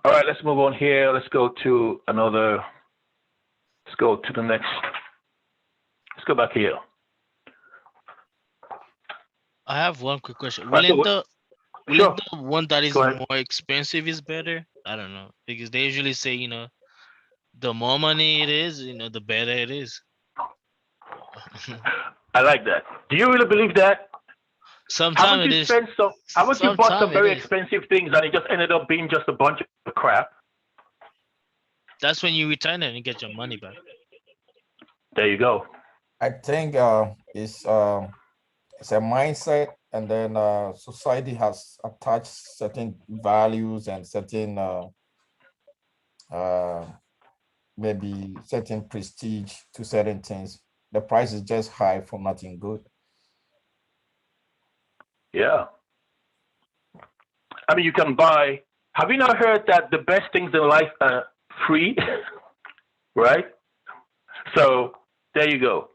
All right, let's move on here. Let's go to another. Let's go to the next. Let's go back here. I have one quick question. Right, so Will the one that is Go ahead. more expensive is better? I don't know, because they usually say, the more money it is, the better it is. I like that. Do you really believe that? Sometimes it is. Haven't you bought some Sometimes it very is. expensive things and it just ended up being just a bunch of crap? That's when you return it and you get your money back. There you go. I think it's a mindset, and then society has attached certain values and certain maybe certain prestige to certain things. The price is just high for nothing good. Yeah. I mean, you can buy. Have you not heard that the best things in life are free? Right? So there you go.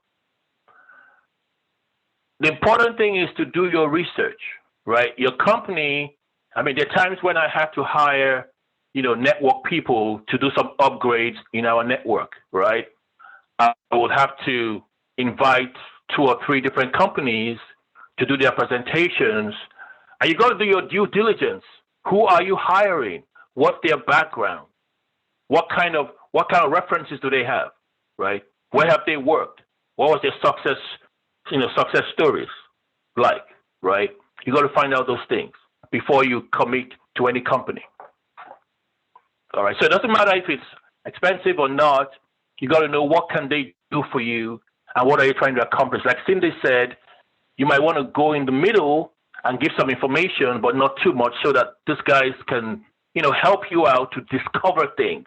The important thing is to do your research, right? Your company, I mean, there are times when I have to hire, network people to do some upgrades in our network, right? I would have to invite 2 or 3 different companies to do their presentations. And you got to do your due diligence. Who are you hiring? What's their background? What kind of references do they have, right? Where have they worked? What was their success stories like, right? You got to find out those things before you commit to any company. All right. So it doesn't matter if it's expensive or not. You got to know what can they do for you and what are you trying to accomplish. Like Cindy said, you might want to go in the middle and give some information, but not too much, so that these guys can, help you out to discover things.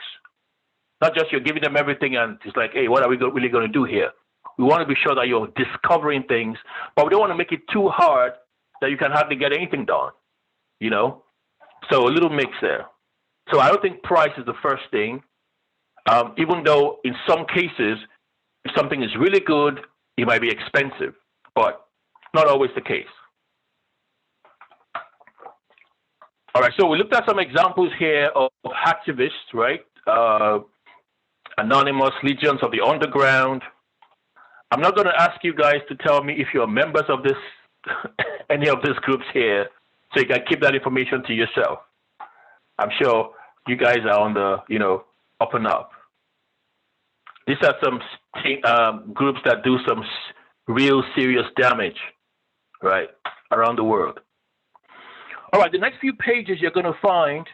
Not just you're giving them everything and it's like, hey, what are we really going to do here? We want to be sure that you're discovering things, but we don't want to make it too hard that you can hardly get anything done, So a little mix there. So I don't think price is the first thing, even though in some cases, if something is really good, it might be expensive, but not always the case. All right, so we looked at some examples here of hacktivists, right? Anonymous, Legions of the Underground. I'm not going to ask you guys to tell me if you're members of this, any of these groups here, so you can keep that information to yourself. I'm sure you guys are on the, up and up. These are some groups that do some real serious damage, right, around the world. All right, the next few pages you're going to find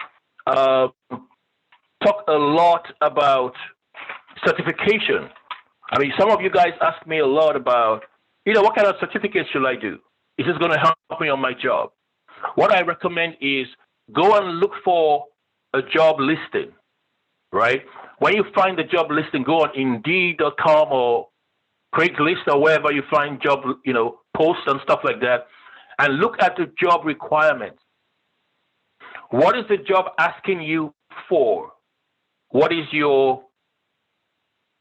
talk a lot about certification. I mean, some of you guys ask me a lot about, what kind of certificates should I do? Is this going to help me on my job? What I recommend is go and look for a job listing, right? When you find the job listing, go on Indeed.com or Craigslist or wherever you find job, posts and stuff like that, and look at the job requirements. What is the job asking you for? What is your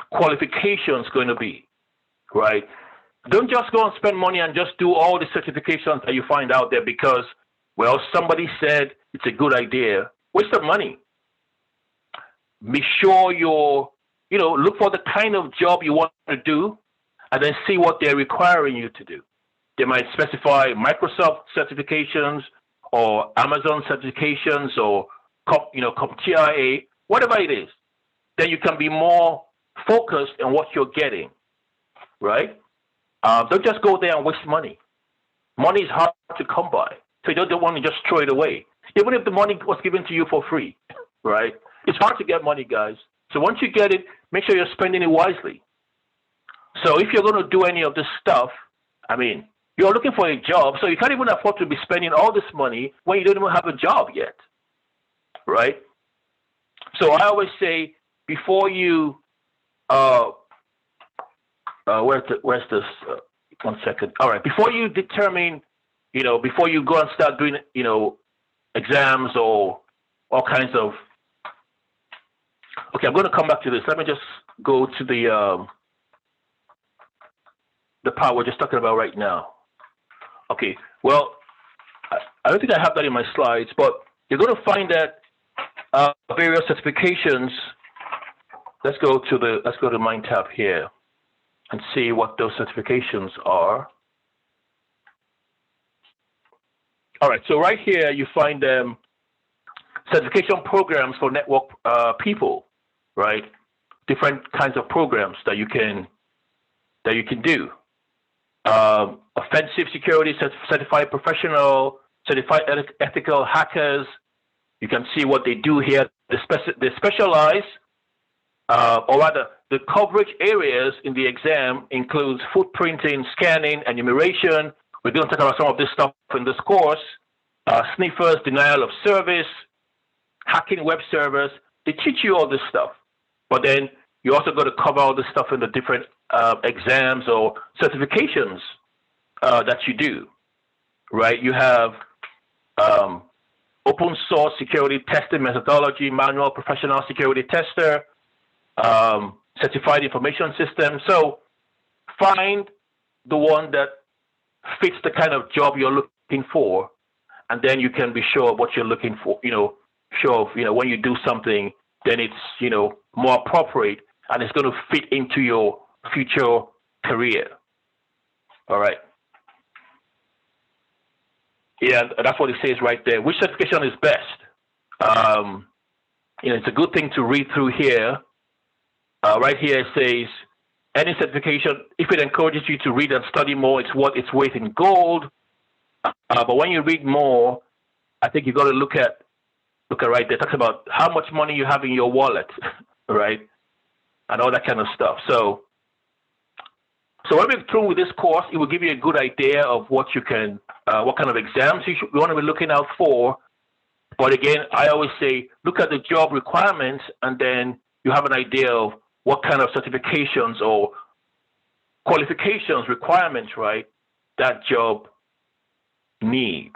qualifications going to be, right? Don't just go and spend money and just do all the certifications that you find out there because, well, somebody said it's a good idea. Waste of money. Be sure you're, look for the kind of job you want to do and then see what they're requiring you to do. They might specify Microsoft certifications or Amazon certifications or CompTIA, whatever it is. Then you can be more focused on what you're getting, right? Don't just go there and waste money. Money is hard to come by, so you don't want to just throw it away. Even if the money was given to you for free, right? It's hard to get money, guys. So once you get it, make sure you're spending it wisely. So if you're going to do any of this stuff, I mean, you're looking for a job, so you can't even afford to be spending all this money when you don't even have a job yet, right? So I always say, before you, where's this? 1 second. All right, before you determine, before you go and start doing, exams or all kinds of Okay, I'm going to come back to this. Let me just go to the part we're just talking about right now. Okay, well, I don't think I have that in my slides, but you're going to find that various certifications. Let's go to the Mine tab here and see what those certifications are. All right, so right here you find certification programs for network people, right? Different kinds of programs that you can do. Offensive security certified professional, certified ethical hackers. You can see what they do here. They specialize, or rather, the coverage areas in the exam includes footprinting, scanning, enumeration. We're going to talk about some of this stuff in this course. Sniffers, denial of service, hacking web servers. They teach you all this stuff, but then you also got to cover all this stuff in the different exams or certifications that you do, right? You have open source security testing methodology, manual professional security tester, certified information system. So find the one that fits the kind of job you're looking for, and then you can be sure of what you're looking for. Sure of, when you do something, then it's, more appropriate and it's going to fit into your future career. All right. Yeah, that's what it says right there. Which certification is best? It's a good thing to read through here. Right here it says, any certification, if it encourages you to read and study more, it's worth its weight in gold. But when you read more, I think you got to look at right there. It talks about how much money you have in your wallet, right? And all that kind of stuff. So when we're through with this course, it will give you a good idea of what you can, what kind of exams you want to be looking out for. But again, I always say, look at the job requirements, and then you have an idea of what kind of certifications or qualifications, requirements, right, that job needs.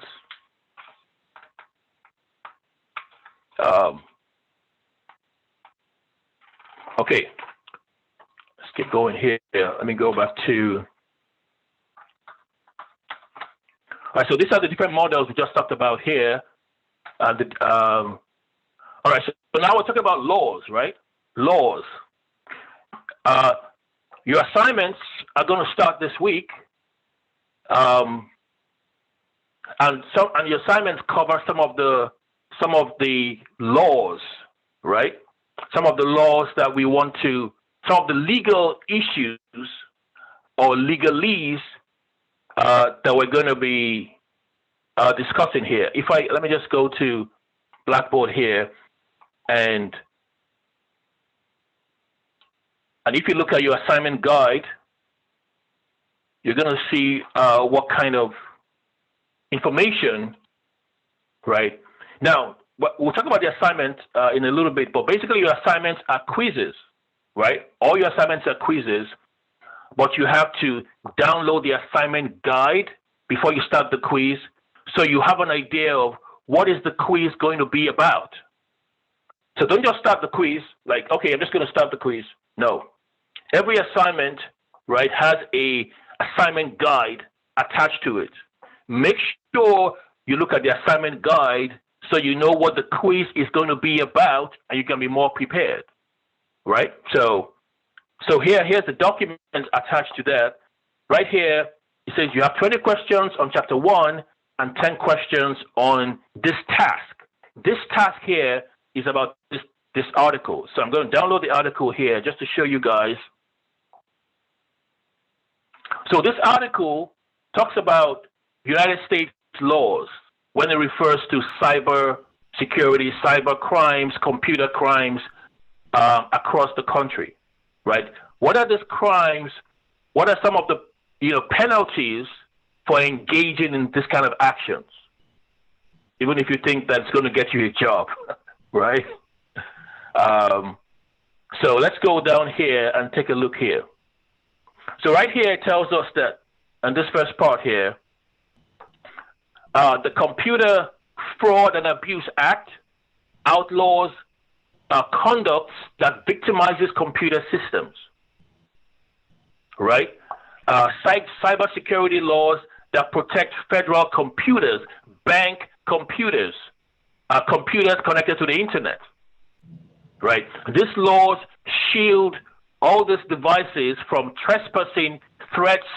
Okay, let's get going here. Let me go back to. All right, so these are the different models we just talked about here. All right, so now we're talking about laws, right? Laws. Your assignments are going to start this week, and your assignments cover some of the laws, right? Some of the laws that we want to, some of the legal issues or legalese that we're going to be discussing here. Let me just go to Blackboard here, and if you look at your assignment guide, you're going to see what kind of information, right? Now, we'll talk about the assignment in a little bit, but basically your assignments are quizzes, right? All your assignments are quizzes, but you have to download the assignment guide before you start the quiz, so you have an idea of what is the quiz going to be about. So don't just start the quiz like, okay, I'm just going to start the quiz. No. Every assignment, right, has a assignment guide attached to it. Make sure you look at the assignment guide so you know what the quiz is going to be about, and you can be more prepared, right? So here's the document attached to that. Right here, it says you have 20 questions on chapter 1 and 10 questions on this task. This task here is about this article. So I'm going to download the article here just to show you guys. So this article talks about United States laws when it refers to cyber security, cyber crimes, computer crimes across the country, right? What are these crimes? What are some of the penalties for engaging in this kind of actions? Even if you think that's going to get you a job, right? So let's go down here and take a look here. So right here it tells us that, and this first part here, the Computer Fraud and Abuse Act outlaws conducts that victimizes computer systems, right? Cybersecurity laws that protect federal computers, bank computers, computers connected to the internet, right? These laws shield all these devices from trespassing, threats,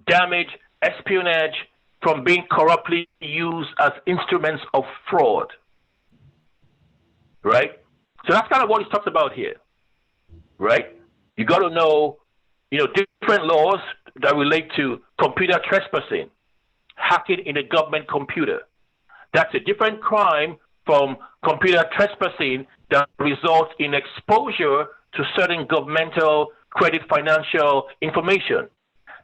damage, espionage, from being corruptly used as instruments of fraud, right? So that's kind of what he talks about here, right? You got to know, different laws that relate to computer trespassing, hacking in a government computer. That's a different crime from computer trespassing that results in exposure to certain governmental credit financial information.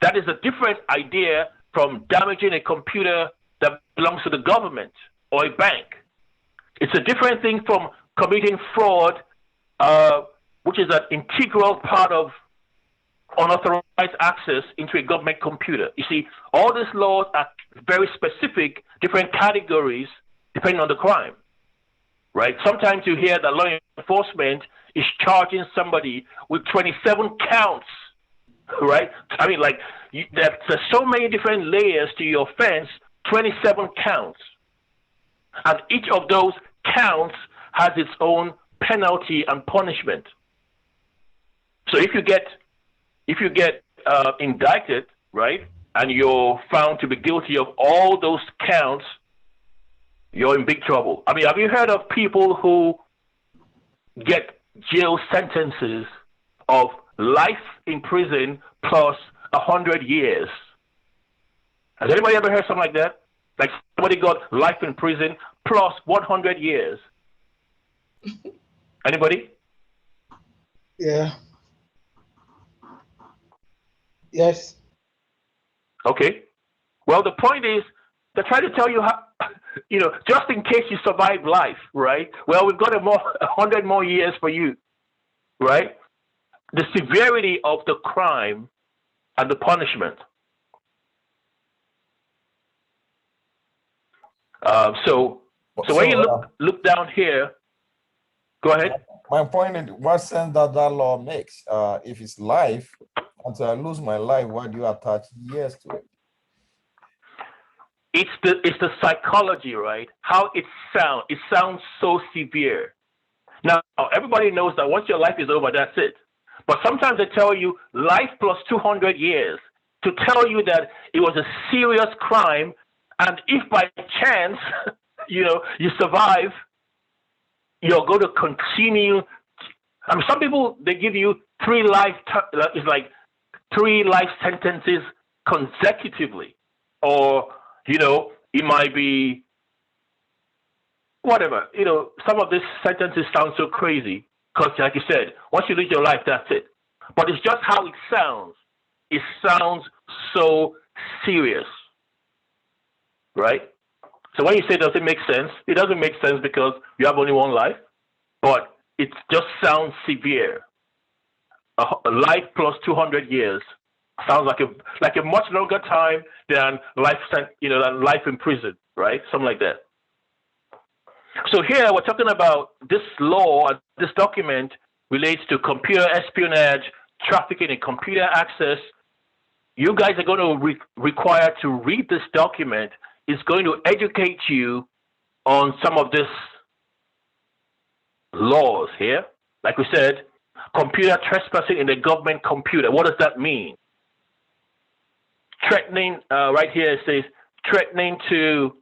That is a different idea from damaging a computer that belongs to the government or a bank. It's a different thing from committing fraud, which is an integral part of unauthorized access into a government computer. You see, all these laws are very specific, different categories, depending on the crime, right? Sometimes you hear that law enforcement is charging somebody with 27 counts, right? I mean, like, there's so many different layers to your offense, 27 counts. And each of those counts has its own penalty and punishment. So if you get indicted, right, and you're found to be guilty of all those counts, you're in big trouble. I mean, have you heard of people who get jail sentences of life in prison plus 100 years? Has anybody ever heard something like that? Like somebody got life in prison plus 100 years? Anybody? Yeah. Yes. Okay. Well, the point is, they're trying to tell you how, just in case you survive life, right? Well, we've got 100 more years for you, right? The severity of the crime and the punishment. So when you look down here, go ahead. My point in what sense that law makes, if it's life, until I lose my life, why do you attach years to it? It's the psychology, right? How it sounds. It sounds so severe. Now, everybody knows that once your life is over, that's it. But sometimes they tell you life plus 200 years to tell you that it was a serious crime, and if by chance, you survive, you're going to continue. I mean, some people, they give you 3 life sentences consecutively, or it might be whatever. Some of these sentences sound so crazy because, like you said, once you lose your life, that's it. But it's just how it sounds. It sounds so serious, right? So when you say, does it make sense? It doesn't make sense because you have only one life, but it just sounds severe. A life plus 200 years sounds like a much longer time than life in prison, right? Something like that. So here we're talking about this law. This document relates to computer espionage, trafficking in computer access. You guys are going to require to read this document. It's going to educate you on some of these laws here. Like we said, computer trespassing in the government computer. What does that mean? Threatening, right here it says, threatening to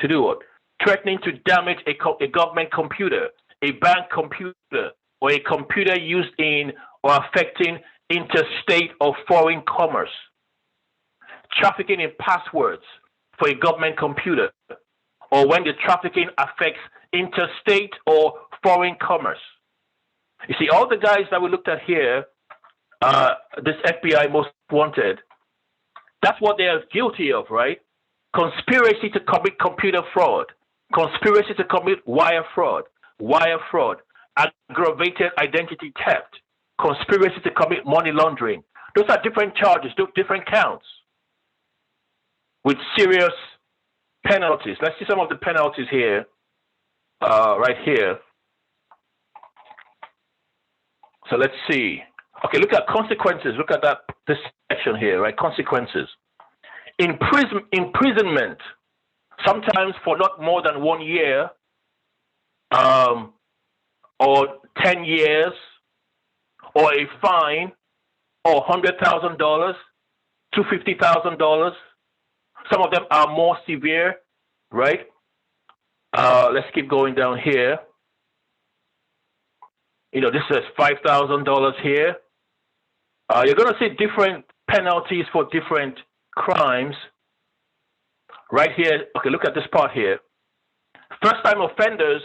do what? Threatening to damage a government computer, a bank computer, or a computer used in or affecting interstate or foreign commerce. Trafficking in passwords for a government computer, or when the trafficking affects interstate or foreign commerce. You see, all the guys that we looked at here, this FBI most wanted, that's what they are guilty of, right? Conspiracy to commit computer fraud, conspiracy to commit wire fraud, aggravated identity theft, conspiracy to commit money laundering. Those are different charges, different counts with serious penalties. Let's see some of the penalties here, right here. So let's see. Okay, look at consequences. Look at this section here, right? Consequences. Imprisonment, sometimes for not more than 1 year, or 10 years, or a fine, or $100,000 to $50,000. Some of them are more severe, right? Let's keep going down here. This says $5,000 here. You're going to see different penalties for different crimes. Right here, okay, look at this part here. First-time offenders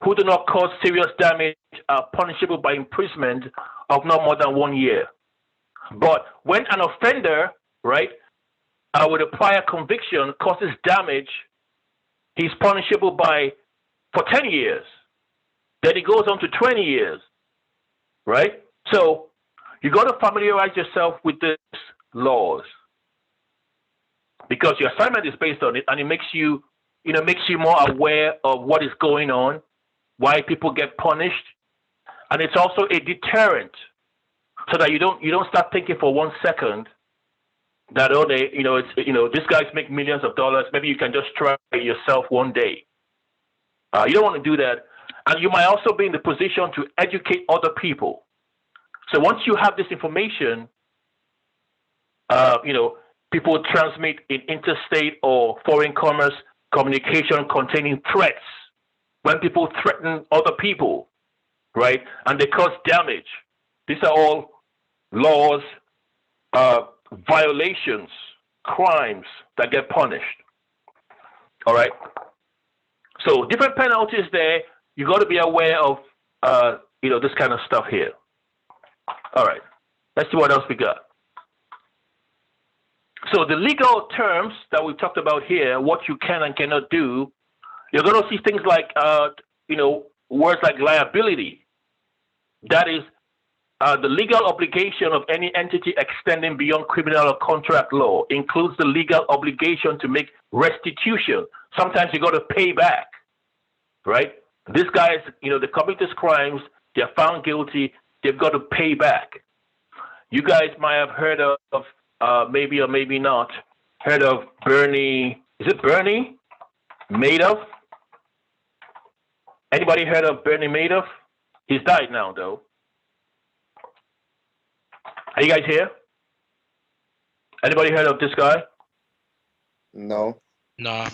who do not cause serious damage are punishable by imprisonment of not more than 1 year. But when an offender, right, with a prior conviction causes damage, he's punishable for 10 years. Then it goes on to 20 years, right? So you got to familiarize yourself with these laws because your assignment is based on it, and it makes you more aware of what is going on, why people get punished, and it's also a deterrent, so that you don't start thinking for 1 second that these guys make millions of dollars. Maybe you can just try it yourself one day. You don't want to do that, and you might also be in the position to educate other people. So once you have this information, people transmit in interstate or foreign commerce communication containing threats. When people threaten other people, right, and they cause damage, these are all laws, violations, crimes that get punished. All right. So different penalties there. You got to be aware of, this kind of stuff here. All right. Let's see what else we got. So the legal terms that we talked about here, what you can and cannot do, you're going to see things like, words like liability. That is the legal obligation of any entity extending beyond criminal or contract law, includes the legal obligation to make restitution. Sometimes you got to pay back, right? These guys, they commit these crimes, they're found guilty, they've got to pay back. You guys might have heard of, maybe or maybe not, heard of Bernie, is it Bernie Madoff? Anybody heard of Bernie Madoff? He's died now, though. Are you guys here? Anybody heard of this guy? No. No.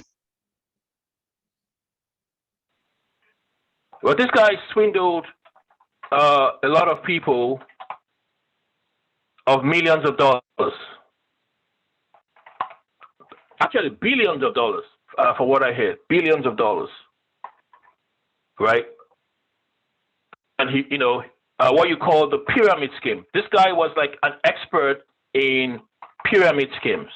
Well, this guy swindled a lot of people of millions of dollars. Actually, billions of dollars, for what I heard. Billions of dollars. Right? And he, what you call the pyramid scheme. This guy was like an expert in pyramid schemes,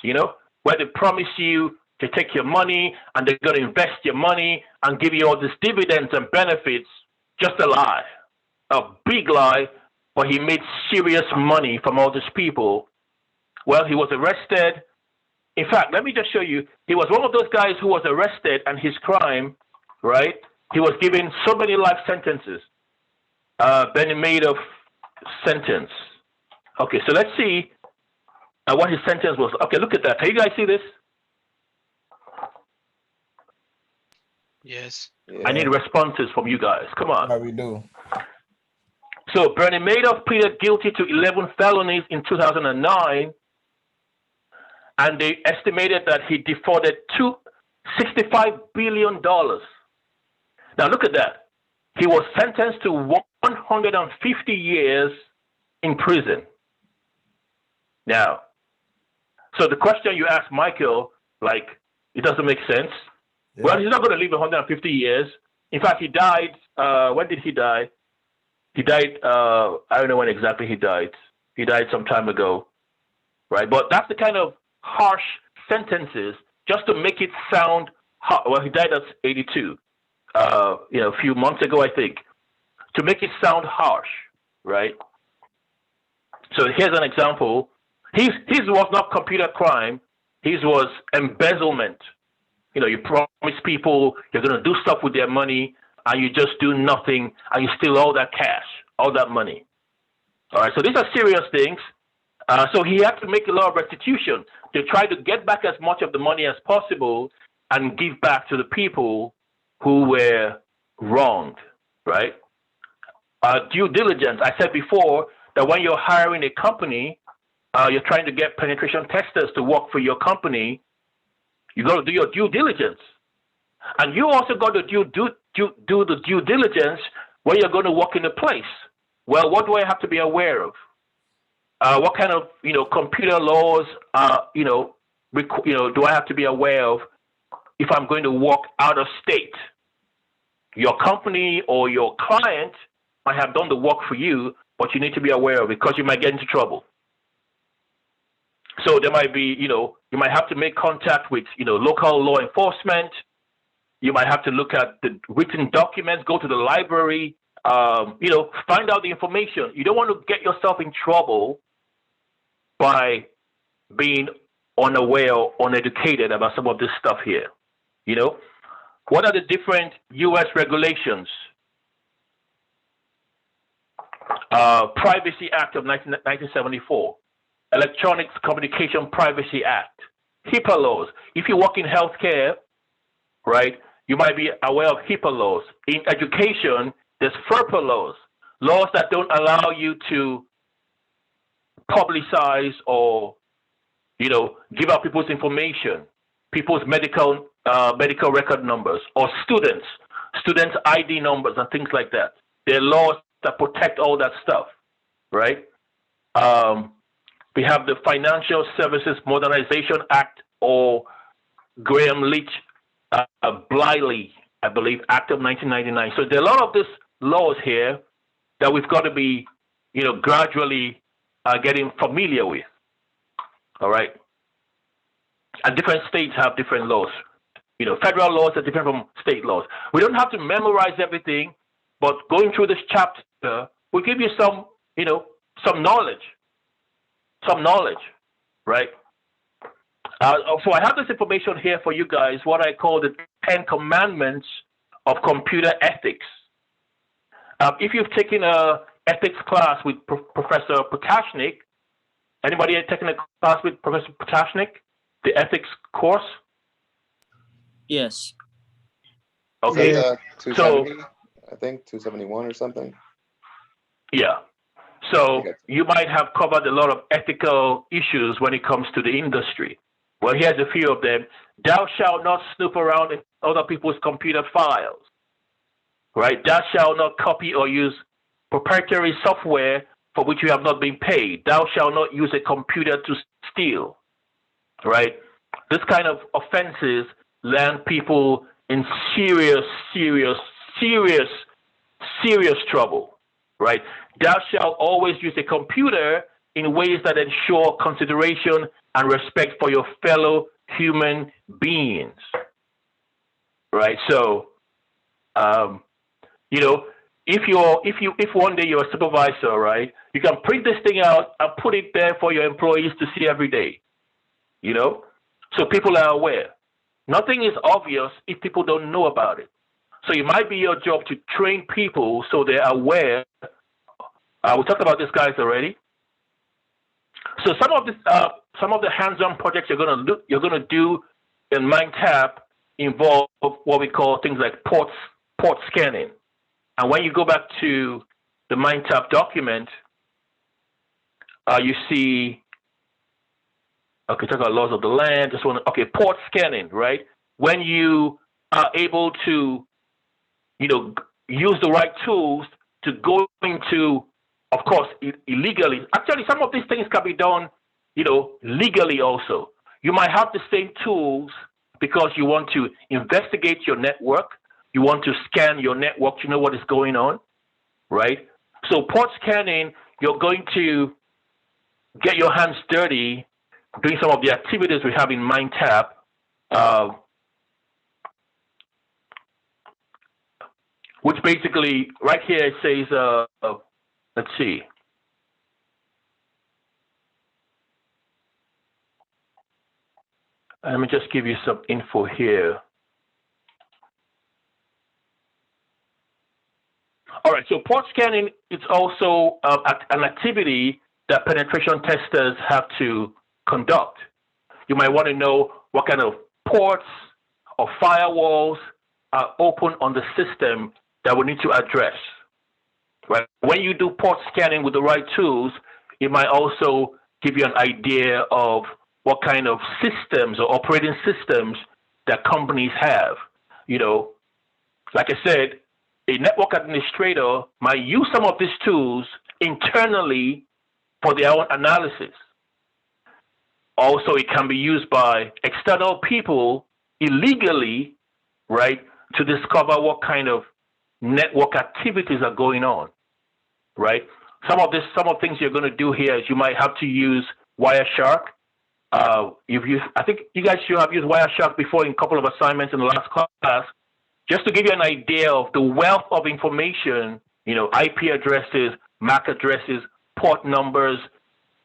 where they promise you to take your money and they're going to invest your money and give you all these dividends and benefits. Just a lie, a big lie, but he made serious money from all these people. Well, he was arrested. In fact, let me just show you. He was one of those guys who was arrested, and his crime, right? He was given so many life sentences. Bernie Madoff sentence. Okay, so let's see what his sentence was. Okay, look at that. Can you guys see this? Yes. Yeah. I need responses from you guys. Come on. Yeah, we do. So Bernie Madoff pleaded guilty to 11 felonies in 2009, and they estimated that he defrauded $65 billion. Now look at that. He was sentenced to 150 years in prison. Now, so the question you asked Michael, it doesn't make sense. Yeah. Well, he's not going to live 150 years. In fact, he died. When did he die? He died. I don't know when exactly he died. He died some time ago, right? But that's the kind of harsh sentences just to make it sound hard. Well, he died at 82. A few months ago, I think, to make it sound harsh, right? So here's an example. His was not computer crime. His was embezzlement. You promise people you're going to do stuff with their money, and you just do nothing, and you steal all that cash, all that money. All right, so these are serious things. So he had to make a lot of restitution to try to get back as much of the money as possible and give back to the people who were wronged, right? Due diligence. I said before that when you're hiring a company, you're trying to get penetration testers to work for your company, you got to do your due diligence. And you also got to do the due diligence when you're going to work in a place. Well, what do I have to be aware of? What kind of computer laws do I have to be aware of if I'm going to work out of state? Your company or your client might have done the work for you, but you need to be aware of it because you might get into trouble. So there might be, you might have to make contact with, local law enforcement. You might have to look at the written documents, go to the library, find out the information. You don't want to get yourself in trouble by being unaware or uneducated about some of this stuff here. What are the different U.S. regulations? Privacy Act of 1974, Electronics Communication Privacy Act, HIPAA laws. If you work in healthcare, right, you might be aware of HIPAA laws. In education, there's FERPA laws, laws that don't allow you to publicize or, give out people's information, people's medical record numbers, or students' ID numbers and things like that. There are laws that protect all that stuff, right? We have the Financial Services Modernization Act, or Graham Leach Bliley, I believe, Act of 1999. So there are a lot of these laws here that we've got to be, gradually getting familiar with. All right. And different states have different laws. Federal laws are different from state laws. We don't have to memorize everything, but going through this chapter will give you some, some knowledge, right? So I have this information here for you guys, what I call the 10 Commandments of Computer Ethics. If you've taken a ethics class with Professor Potashnik, anybody taken a class with Professor Potashnik, the ethics course? Yes. Okay. 270, I think 271 or something. Yeah. So you might have covered a lot of ethical issues when it comes to the industry. Well, here's a few of them. Thou shalt not snoop around in other people's computer files, right? Thou shalt not copy or use proprietary software for which you have not been paid. Thou shalt not use a computer to steal, right? This kind of offenses land people in serious trouble, right? Thou shalt always use a computer in ways that ensure consideration and respect for your fellow human beings, right? So, if one day you're a supervisor, right, you can print this thing out and put it there for your employees to see every day, so people are aware. Nothing is obvious if people don't know about it. So it might be your job to train people so they're aware. We talked about this, guys, already. So some of the hands-on projects you're gonna do in MindTap involve what we call things like port scanning. And when you go back to the MindTap document, you see. Okay, talk about laws of the land. Port scanning, right? When you are able to, use the right tools to go into, of course, illegally. Actually, some of these things can be done, legally also. You might have the same tools because you want to investigate your network. You want to scan your network to know what is going on, right? So port scanning, you're going to get your hands dirty doing some of the activities we have in MindTap. Which basically, right here it says, let's see. Let me just give you some info here. All right, so port scanning is also an activity that penetration testers have to conduct. You might want to know what kind of ports or firewalls are open on the system that we need to address. Right? When you do port scanning with the right tools, it might also give you an idea of what kind of systems or operating systems that companies have. You know, like I said, a network administrator might use some of these tools internally for their own analysis. Also, it can be used by external people illegally, right, to discover what kind of network activities are going on, right? Some of things you're going to do here is you might have to use Wireshark. I think you guys should have used Wireshark before in a couple of assignments in the last class, just to give you an idea of the wealth of information, you know, IP addresses, MAC addresses, port numbers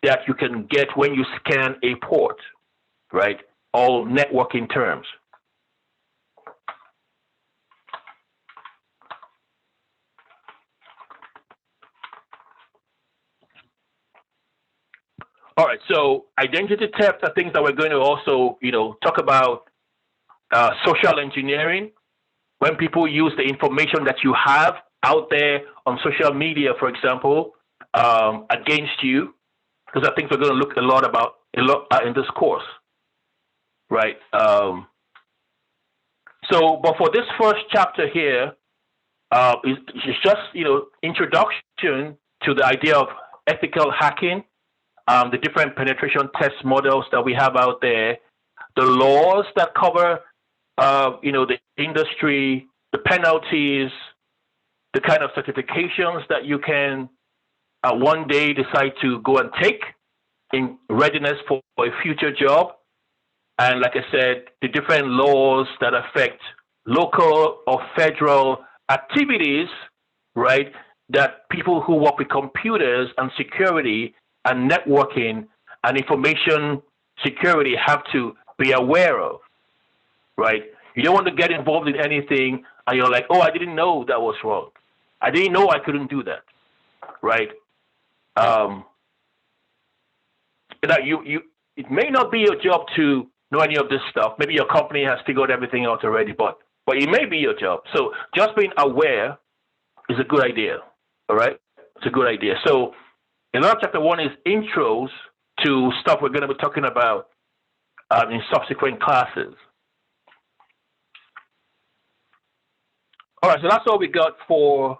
that you can get when you scan a port, right? All networking terms. All right, so identity theft are things that we're going to also, you know, talk about. Social engineering, when people use the information that you have out there on social media, for example, against you, because I think we're going to look a lot in this course, right? But for this first chapter here, it's just, you know, introduction to the idea of ethical hacking. The different penetration test models that we have out there, the laws that cover, you know, the industry, the penalties, the kind of certifications that you can one day decide to go and take in readiness for a future job. And like I said, the different laws that affect local or federal activities, right, that people who work with computers and security and networking and information security have to be aware of, right? You don't want to get involved in anything and you're like, oh, I didn't know that was wrong. I didn't know I couldn't do that, right? It may not be your job to know any of this stuff. Maybe your company has figured everything out already, but it may be your job. So just being aware is a good idea, all right? It's a good idea. So another chapter 1 is intros to stuff we're going to be talking about in subsequent classes. All right, so that's all we got for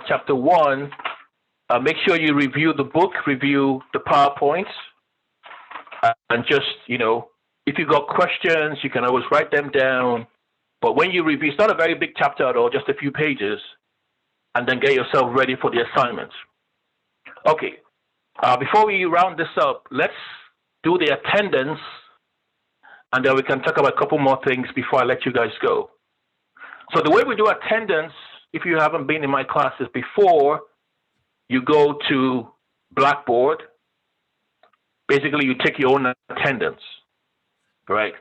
chapter 1. Make sure you review the book, review the PowerPoints, and just, you know, if you got questions, you can always write them down. But when you review, it's not a very big chapter at all, just a few pages, and then get yourself ready for the assignments. Okay. Before we round this up, let's do the attendance, and then we can talk about a couple more things before I let you guys go. So the way we do attendance, if you haven't been in my classes before, you go to Blackboard. Basically, you take your own attendance, right?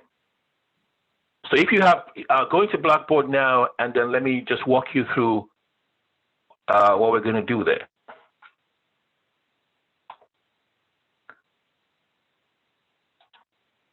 So if you have, going to Blackboard now, and then let me just walk you through what we're going to do there.